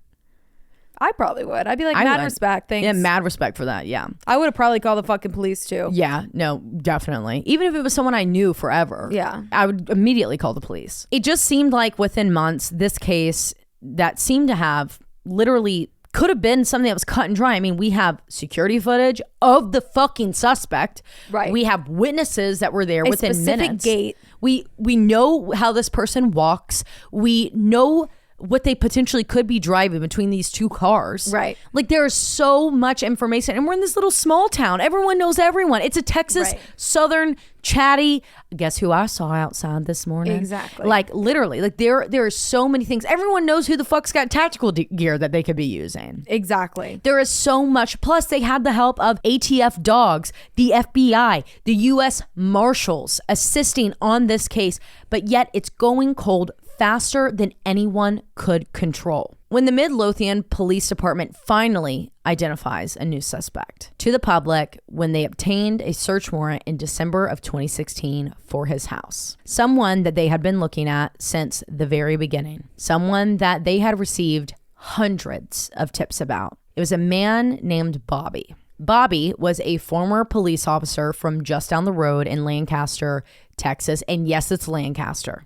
I probably would. I'd be like, I mad would. respect. Thanks. Yeah, mad respect for that. Yeah. I would have probably called the fucking police too. Yeah, no, definitely. Even if it was someone I knew forever. Yeah. I would immediately call the police. It just seemed like within months, this case that seemed to have literally could have been something that was cut and dry. I mean, we have security footage of the fucking suspect. Right. We have witnesses that were there within specific minutes. gate. We know how this person walks. We know what they potentially could be driving between these two cars. Right. Like, there is so much information, and we're in this little small town. Everyone knows everyone. It's a Texas Southern chatty. Guess who I saw outside this morning? Exactly. Like, literally, like there are so many things. Everyone knows who the fuck's got tactical gear that they could be using. Exactly. There is so much. Plus, they had the help of ATF dogs, the FBI, the U.S. Marshals assisting on this case, but yet it's going cold faster than anyone could control. When the Midlothian Police Department finally identifies a new suspect to the public, when they obtained a search warrant in December of 2016 for his house. Someone that they had been looking at since the very beginning. Someone that they had received hundreds of tips about. It was a man named Bobby. Bobby was a former police officer from just down the road in Lancaster, Texas. And yes, it's Lancaster.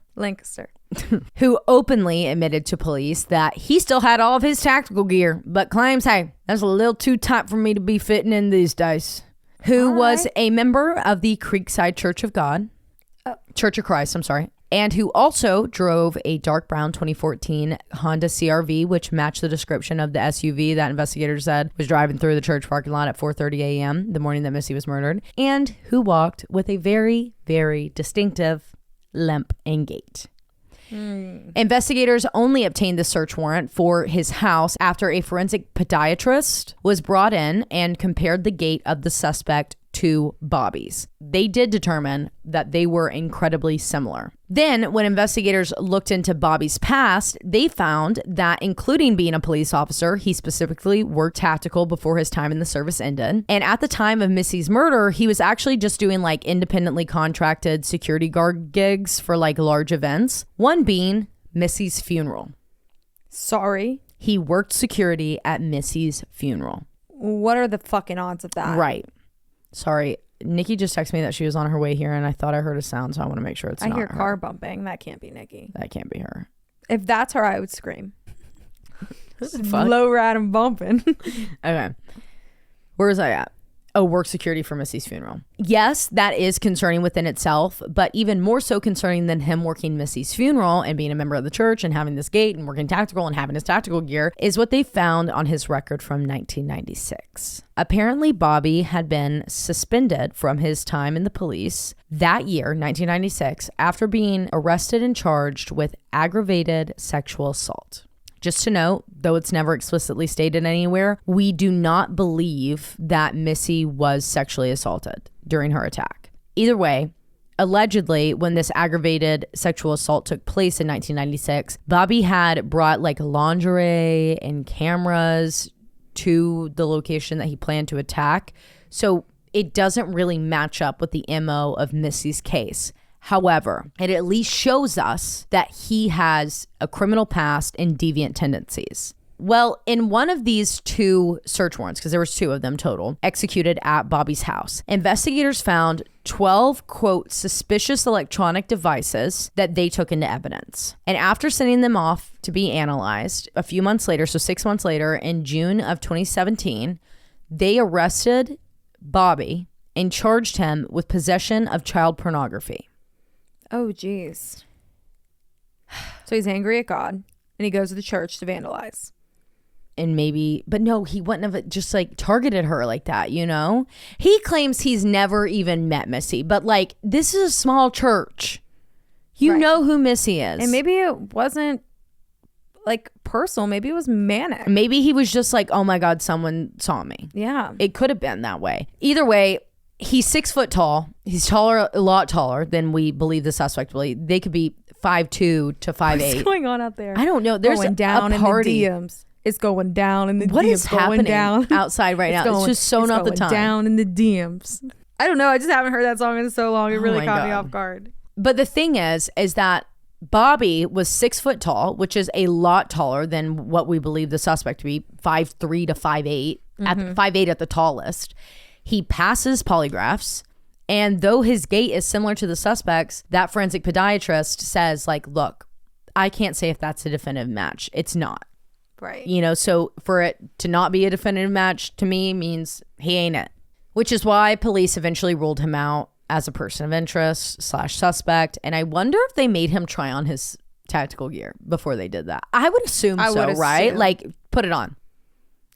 Who openly admitted to police that he still had all of his tactical gear, but claims, hey, that's a little too tight for me to be fitting in these days. Who was a member of the Creekside Church of Christ, and who also drove a dark brown 2014 Honda CRV, which matched the description of the SUV that investigators said was driving through the church parking lot at 4:30 a.m. the morning that Missy was murdered, and who walked with a very, very distinctive limp and gait. Investigators only obtained the search warrant for his house after a forensic podiatrist was brought in and compared the gait of the suspect to Bobby's. They did determine that they were incredibly similar. Then, when investigators looked into Bobby's past, they found that, including being a police officer, he specifically worked tactical before his time in the service ended. And at the time of Missy's murder, he was actually just doing like independently contracted security guard gigs for like large events. One being Missy's funeral. Sorry. He worked security at Missy's funeral. What are the fucking odds of that? Right. Sorry. Nikki just texted me that she was on her way here, and I thought I heard a sound, so I want to make sure it's not her. I hear car bumping. That can't be Nikki. That can't be her. If that's her, I would scream. Low rat and bumping. Okay. Where was I at? work security for Missy's funeral. Yes, that is concerning within itself, but even more so concerning than him working Missy's funeral and being a member of the church and having this gate and working tactical and having his tactical gear is what they found on his record from 1996. Apparently, Bobby had been suspended from his time in the police that year, 1996, after being arrested and charged with aggravated sexual assault. Just to note, though it's never explicitly stated anywhere, we do not believe that Missy was sexually assaulted during her attack. Either way, allegedly, when this aggravated sexual assault took place in 1996, Bobby had brought like lingerie and cameras to the location that he planned to attack. So it doesn't really match up with the MO of Missy's case. However, it at least shows us that he has a criminal past and deviant tendencies. Well, in one of these 2 search warrants, because there was 2 of them total, executed at Bobby's house, investigators found 12, quote, suspicious electronic devices that they took into evidence. And after sending them off to be analyzed, a few months later, so 6 months later, in June of 2017, they arrested Bobby and charged him with possession of child pornography. Oh, geez. So he's angry at God and he goes to the church to vandalize. And maybe, but no, he wouldn't have just like targeted her like that, you know? He claims he's never even met Missy, but like, this is a small church. You know who Missy is. And maybe it wasn't like personal. Maybe it was manic. Maybe he was just like, oh my God, someone saw me. Yeah. It could have been that way. Either way, he's 6 foot tall. He's taller, a lot taller than we believe the suspect will be. They could be 5'2" to 5'8". What's going on out there? I don't know. There's going down a party. in the DMs. It's going down in the DMs. What is happening down outside right now? It's just so not the time. Down in the DMs. I don't know. I just haven't heard that song in so long. It really caught me God. off guard. But the thing is that Bobby was 6 foot tall, which is a lot taller than what we believe the suspect to be, 5'3" to 5'8", at 5'8" at the tallest. He passes polygraphs, and though his gait is similar to the suspect's, that forensic podiatrist says, like, look, I can't say if that's a definitive match. It's not. Right. You know, so for it to not be a definitive match to me means he ain't it. Which is why police eventually ruled him out as a person of interest / suspect. And I wonder if they made him try on his tactical gear before they did that. I would assume right? Like, put it on.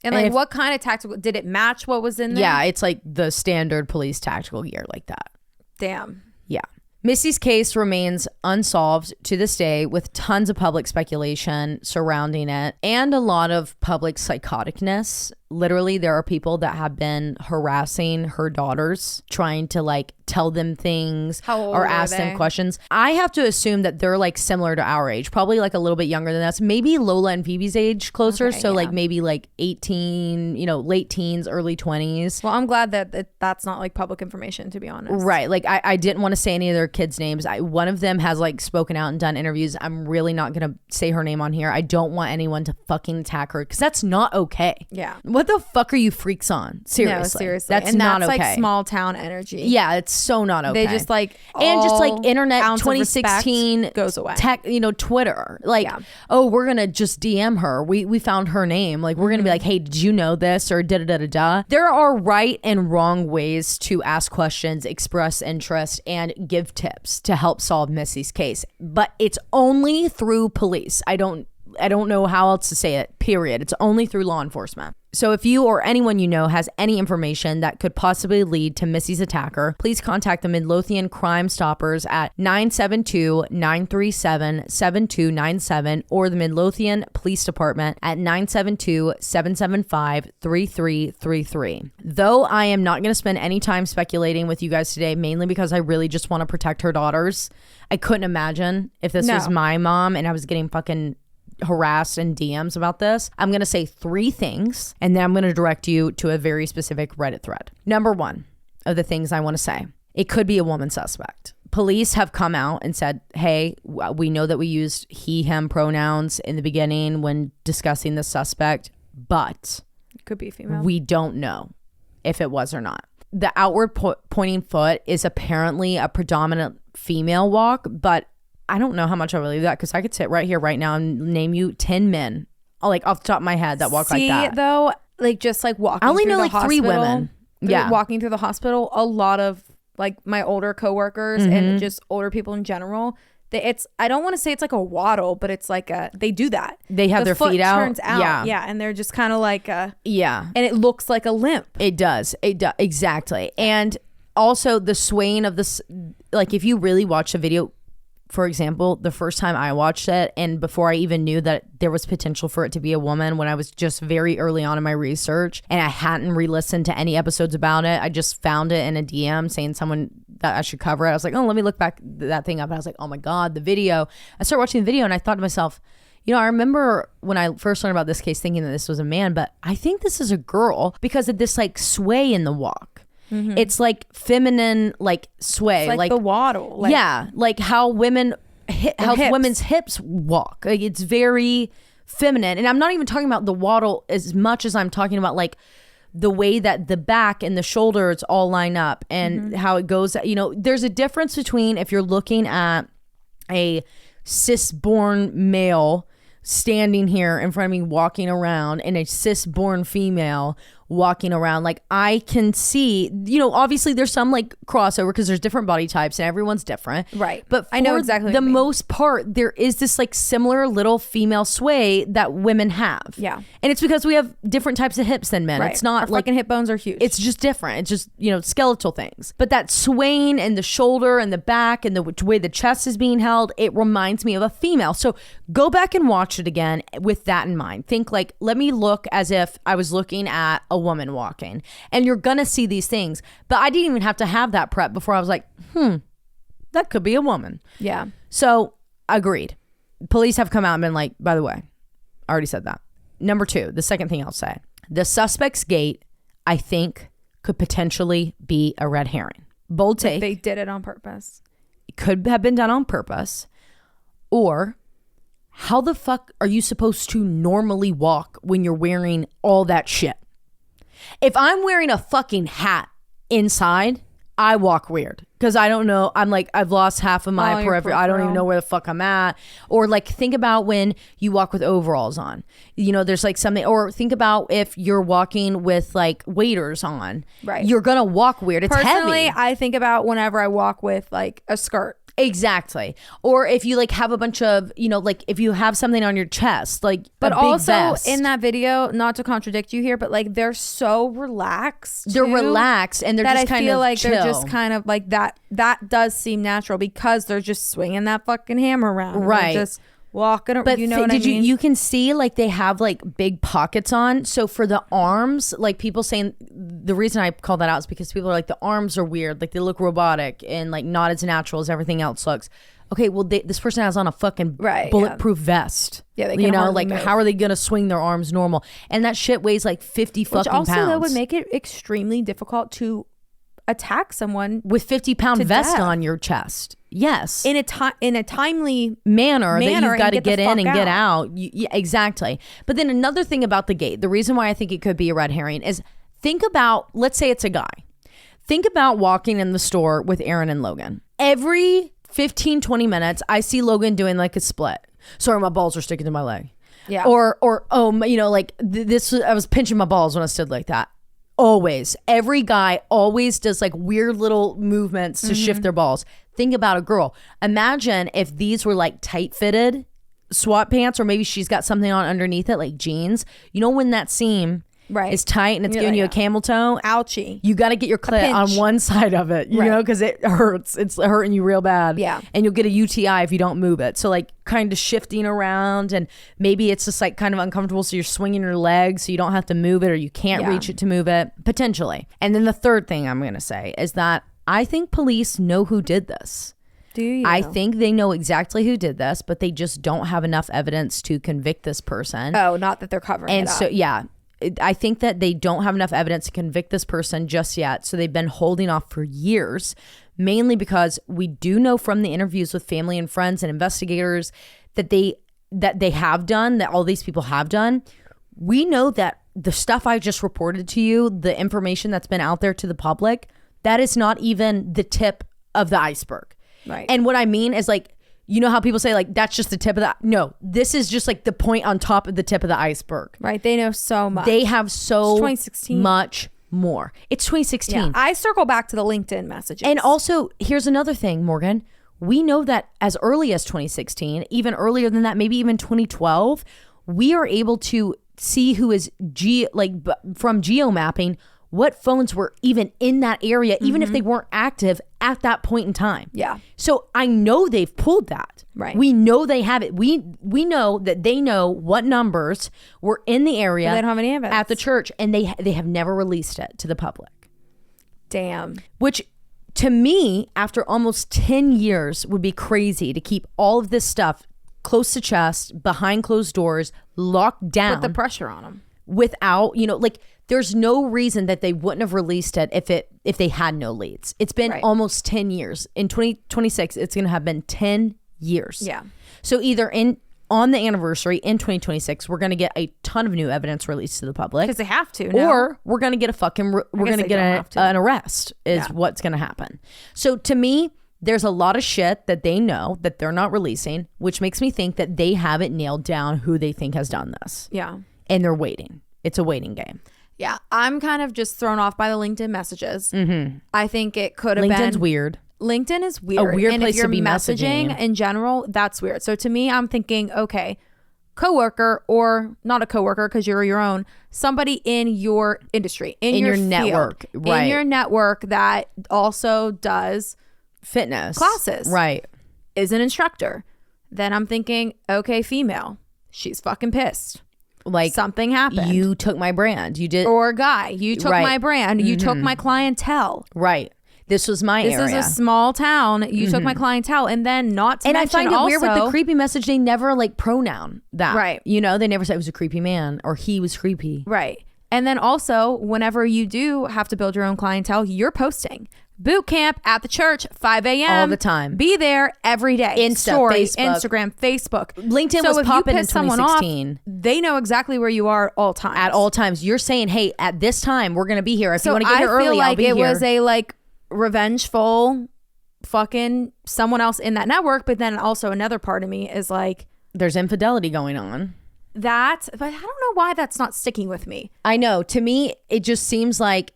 And like, what kind of tactical, did it match what was in there? Yeah, it's like the standard police tactical gear like that. Damn. Yeah. Missy's case remains unsolved to this day, with tons of public speculation surrounding it and a lot of public psychoticness. Literally, there are people that have been harassing her daughters, trying to like tell them things or ask them questions. I have to assume that they're like similar to our age, probably like a little bit younger than us. Maybe Lola and Phoebe's age closer. Okay, so like maybe like 18, you know, late teens, early 20s. Well, I'm glad that that's not like public information, to be honest. Right. Like I didn't want to say any of their kids' names. One of them has like spoken out and done interviews. I'm really not going to say her name on here. I don't want anyone to fucking attack her because that's not okay. Yeah. What the fuck are you freaks on? Seriously. No, seriously. That's not okay. Like small town energy. Yeah, it's so not okay. They just like, and just like internet 2016 goes away. Tech, you know, Twitter. Like, oh, we're going to just DM her. We found her name. Like, we're going to be like, hey, did you know this? Or da-da-da-da-da. There are right and wrong ways to ask questions, express interest, and give tips to help solve Missy's case. But it's only through police. I don't know how else to say it, period. It's only through law enforcement. So if you or anyone you know has any information that could possibly lead to Missy's attacker, please contact the Midlothian Crime Stoppers at 972-937-7297 or the Midlothian Police Department at 972-775-3333. Though I am not going to spend any time speculating with you guys today, mainly because I really just want to protect her daughters. I couldn't imagine if this was my mom and I was getting fucking harassed in DMs about this. I'm going to say 3 things and then I'm going to direct you to a very specific Reddit thread. Number 1 of the things I want to say, it could be a woman suspect. Police have come out and said, hey, we know that we used he, him pronouns in the beginning when discussing the suspect, but it could be female. We don't know if it was or not. The outward pointing foot is apparently a predominant female walk, but I don't know how much I believe that because I could sit right here right now and name you 10 men, like off the top of my head, that walk like that. Though, like just like walking. I only know like 3 women walking through the hospital, a lot of like my older coworkers and just older people in general, I don't want to say it's like a waddle, but it's like they do that. They have their feet out. Turns out. Yeah. And they're just kind of like and it looks like a limp. It does. Exactly. And also the swaying of this, like if you really watch the video, for example, the first time I watched it, and before I even knew that there was potential for it to be a woman, when I was just very early on in my research and I hadn't re-listened to any episodes about it, I just found it in a DM saying someone that I should cover it. I was like, oh, let me look back that thing up. And I was like, oh my God, the video. I started watching the video and I thought to myself, you know, I remember when I first learned about this case thinking that this was a man, but I think this is a girl because of this like sway in the walk. It's like feminine, like sway, it's like the waddle. Like, yeah, like how women's hips walk. Like it's very feminine, and I'm not even talking about the waddle as much as I'm talking about like the way that the back and the shoulders all line up and how it goes. You know, there's a difference between if you're looking at a cis-born male standing here in front of me walking around and a cis-born female walking around. Like I can see, you know, obviously there's some like crossover because there's different body types and everyone's different, right? But I know exactly the most part there is this like similar little female sway that women have, and it's because we have different types of hips than men, right? It's not our like fucking hip bones are huge, it's just different. It's just, you know, skeletal things, but that swaying and the shoulder and the back and the way the chest is being held, it reminds me of a female. So go back and watch it again with that in mind. Think like, let me look as if I was looking at a woman walking, and you're gonna see these things. But I didn't even have to have that prep before I was like, that could be a woman. Yeah. So agreed. Police have come out and been like, by the way, I already said that. Number 2, the second thing I'll say, the suspect's gait, I think, could potentially be a red herring. Bold take. They did it on purpose. It could have been done on purpose, or how the fuck are you supposed to normally walk when you're wearing all that shit? If I'm wearing a fucking hat inside, I walk weird because I don't know. I'm like, I've lost half of my peripheral. I don't even know where the fuck I'm at. Or like, think about when you walk with overalls on. You know, there's like something. Or think about if you're walking with like waders on. Right. You're gonna walk weird. It's Personally, heavy. I think about whenever I walk with like a skirt. Exactly. Or if you like have a bunch of, you know, like if you have something on your chest, like but a big also vest. In that video, not to contradict you here, but like they're so relaxed. They're relaxed and they're just kind of feel like chill. They're just kind of like that does seem natural because they're just swinging that fucking hammer around. Right. Just walking around. But you know what I mean? you can see like they have like big pockets on. So for the arms, like people saying, the reason I call that out is because people are like, the arms are weird. Like they look robotic and like not as natural as everything else looks. Okay, well, this person has on a fucking bulletproof vest. Yeah, they can, you know, like move. How are they gonna swing their arms normal? And that shit weighs like 50 fucking pounds. Which also though would make it extremely difficult to attack someone with 50-pound vest death. On your chest. Yes, in a timely manner that you've got to get in and get out. Yeah, exactly. But then another thing about the gate, the reason why I think it could be a red herring is, think about, let's say it's a guy. Think about walking in the store with Aaron and Logan. Every 15-20 minutes, I see Logan doing like a split. Sorry, my balls are sticking to my leg. Yeah. Or you know, like this. I was pinching my balls when I stood like that. Always. Every guy always does like weird little movements to shift their balls. Think about a girl. Imagine if these were like tight fitted SWAT pants, or maybe she's got something on underneath it like jeans. You know when that seam is tight and it's giving you a camel toe? Ouchie. You got to get your clit on one side of it, you know, because it hurts. It's hurting you real bad. Yeah. And you'll get a UTI if you don't move it. So like kind of shifting around, and maybe it's just like kind of uncomfortable. So you're swinging your legs so you don't have to move it, or you can't reach it to move it, potentially. And then the third thing I'm going to say is that I think police know who did this. Do you? I think they know exactly who did this, but they just don't have enough evidence to convict this person. Oh, not that they're covering it up. So, yeah. I think that they don't have enough evidence to convict this person just yet. So they've been holding off for years, mainly because we do know from the interviews with family and friends and investigators that they have done, that all these people have done. We know that the stuff I just reported to you, the information that's been out there to the public, that is not even the tip of the iceberg. Right. And what I mean is like, you know how people say like, that's just the tip of the, no, this is just like the point on top of the tip of the iceberg. Right. They know so much. They have so much more. It's 2016. Yeah, I circle back to the LinkedIn messages. And also, here's another thing, Morgan. We know that as early as 2016, even earlier than that, maybe even 2012, we are able to see who is from geomapping what phones were even in that area, even if they weren't active at that point in time. Yeah. So I know they've pulled that. Right. We know they have it. We know that they know what numbers were in the area. But they don't have any evidence at the church, and they have never released it to the public. Damn. Which, to me, after almost 10 years, would be crazy to keep all of this stuff close to chest, behind closed doors, locked down. Put the pressure on them. Without, there's no reason that they wouldn't have released it if they had no leads. It's been almost 10 years. In 2026, it's going to have been 10 years. Yeah. So either on the anniversary in 2026, we're going to get a ton of new evidence released to the public. Because they have to. No. Or we're going to get an arrest is what's going to happen. So to me, there's a lot of shit that they know that they're not releasing, which makes me think that they haven't nailed down who they think has done this. Yeah. And they're waiting. It's a waiting game. Yeah. I'm kind of just thrown off by the LinkedIn messages. Mm-hmm. I think it could have been. LinkedIn's weird. LinkedIn is weird. A weird and place if you're to be messaging in general, that's weird. So to me, I'm thinking, okay, coworker, or not a coworker because you're your own, somebody in your industry, in your field, network, right? In your network that also does fitness classes, right? Is an instructor. Then I'm thinking, okay, female, she's fucking pissed. Like something happened. You took my brand. You did. Or a guy, you took my brand. You took my clientele. Right. This was my area. This is a small town. You took my clientele, and then not to mention I find it also, weird with the creepy message. They never pronoun that. Right. They never said it was a creepy man or he was creepy. Right. And then also, whenever you do have to build your own clientele, you're posting. Boot camp at the church, 5 a.m. all the time. Be there every day. Facebook. Instagram, Facebook. LinkedIn was popping in 2016. They know exactly where you are at all times. At all times. You're saying, hey, at this time, we're going to be here. If you want to get here early, I'll be here. I feel like it was a revengeful fucking someone else in that network. But then also another part of me is like, there's infidelity going on. But I don't know why that's not sticking with me. I know. To me, it just seems like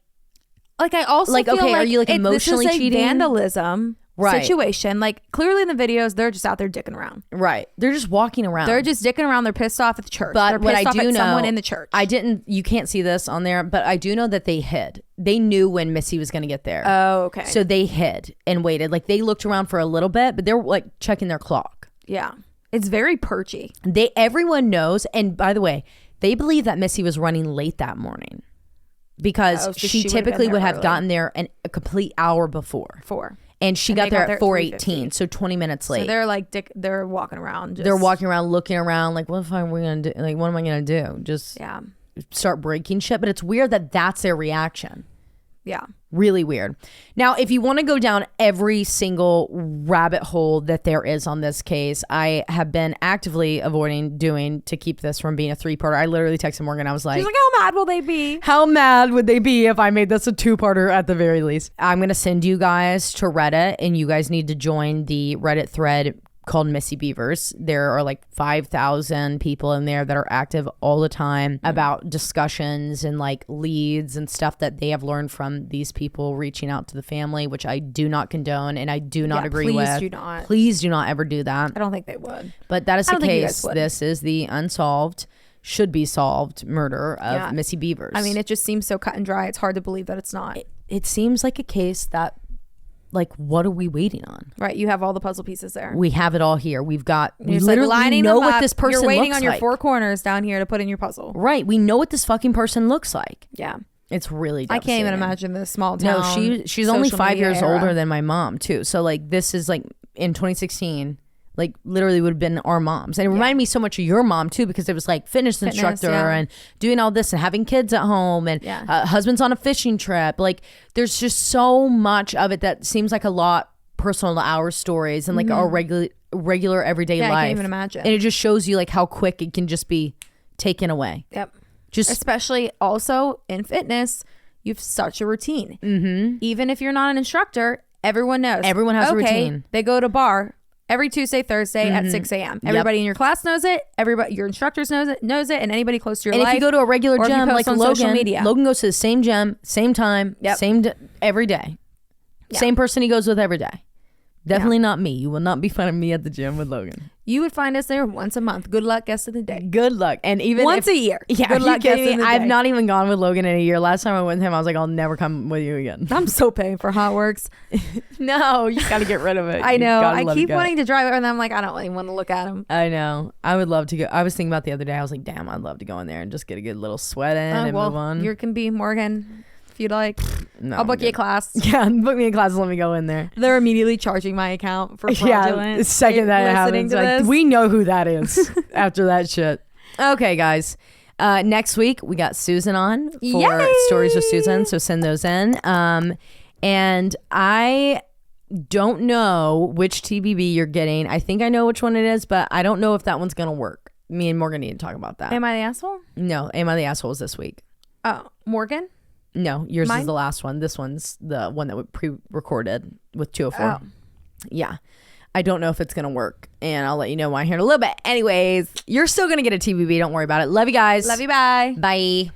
I also feel okay, are you emotionally this is a cheating? Vandalism situation. Clearly in the videos, they're just out there dicking around. Right. They're just walking around. They're just dicking around. They're pissed off at the church. But they're what pissed I off do at know, someone in the church. you can't see this on there, but I do know that they hid. They knew when Missy was going to get there. Oh, okay. So they hid and waited. They looked around for a little bit, but they're checking their clock. Yeah. It's very perchy. Everyone knows. And by the way, they believe that Missy was running late that morning because she typically would have gotten there a complete hour before. And she got there at 4:18, so 20 minutes late. So they're they're walking around. They're walking around, looking around, what am I going to do? What am I going to do? Just start breaking shit. But it's weird that that's their reaction. Yeah. Really weird. Now, if you want to go down every single rabbit hole that there is on this case, I have been actively avoiding doing to keep this from being a 3-parter. I literally texted Morgan. I was like, she's like, how mad will they be? How mad would they be if I made this a 2-parter at the very least? I'm going to send you guys to Reddit, and you guys need to join the Reddit thread called Missy Bevers. There are 5,000 people in there that are active all the time about discussions and leads and stuff that they have learned from these people reaching out to the family, which I do not condone and I do not agree with. Please do not. Please do not ever do that. I don't think they would. But that is the case. This is the unsolved, should be solved murder of Missy Bevers. I mean, it just seems so cut and dry. It's hard to believe that it's not. It seems like a case that what are we waiting on? Right. You have all the puzzle pieces there. We have it all here. We literally know what this person looks like. You're waiting on your 4 corners down here to put in your puzzle. Right. We know what this fucking person looks like. Yeah. It's really devastating. I can't even imagine this small town. No, she's only 5 years older than my mom too. So this is in 2016. Literally would have been our moms. And it reminded me so much of your mom too, because it was fitness instructor and doing all this and having kids at home and husband's on a fishing trip. There's just so much of it that seems like a lot personal to our stories and our regular everyday life. I can't even imagine. And it just shows you how quick it can just be taken away. Yep. Especially also in fitness, you have such a routine. Mm-hmm. Even if you're not an instructor, everyone knows. Everyone has a routine. They go to bar. every Tuesday, Thursday at 6 a.m. Everybody in your class knows it. Everybody, your instructors knows it, and anybody close to your life. And if you go to a regular gym like social media. Logan goes to the same gym, same time, every day. Yeah. Same person he goes with every day. Definitely not me. You will not be finding me at the gym with Logan. You would find us there once a month. Good luck, guest of the day. Good luck. And even once a year. Yeah, good luck, guest of the day. I've not even gone with Logan in a year. Last time I went with him, I was like, I'll never come with you again. I'm so paying for Hot Works. No, you got to get rid of it. I know. I keep wanting to drive it, and I'm like, I don't really want to look at him. I know. I would love to go. I was thinking about the other day. I was like, damn, I'd love to go in there and just get a good little sweat in and move on. You can be Morgan. If you'd like, no, I'll book you a class. Yeah, book me a class and let me go in there. They're immediately charging my account for fraudulent. Yeah, the second that happens, like, we know who that is after that shit. Okay, guys. Next week, we got Susan on for Stories with Susan, so send those in. And I don't know which TBB you're getting. I think I know which one it is, but I don't know if that one's going to work. Me and Morgan need to talk about that. Am I the asshole? No, Am I the Asshole is this week. Oh, Morgan? No, yours is the last one. This one's the one that we pre-recorded with 204. Oh. Yeah. I don't know if it's going to work. And I'll let you know why here in a little bit. Anyways, you're still going to get a TBB. Don't worry about it. Love you guys. Love you. Bye. Bye.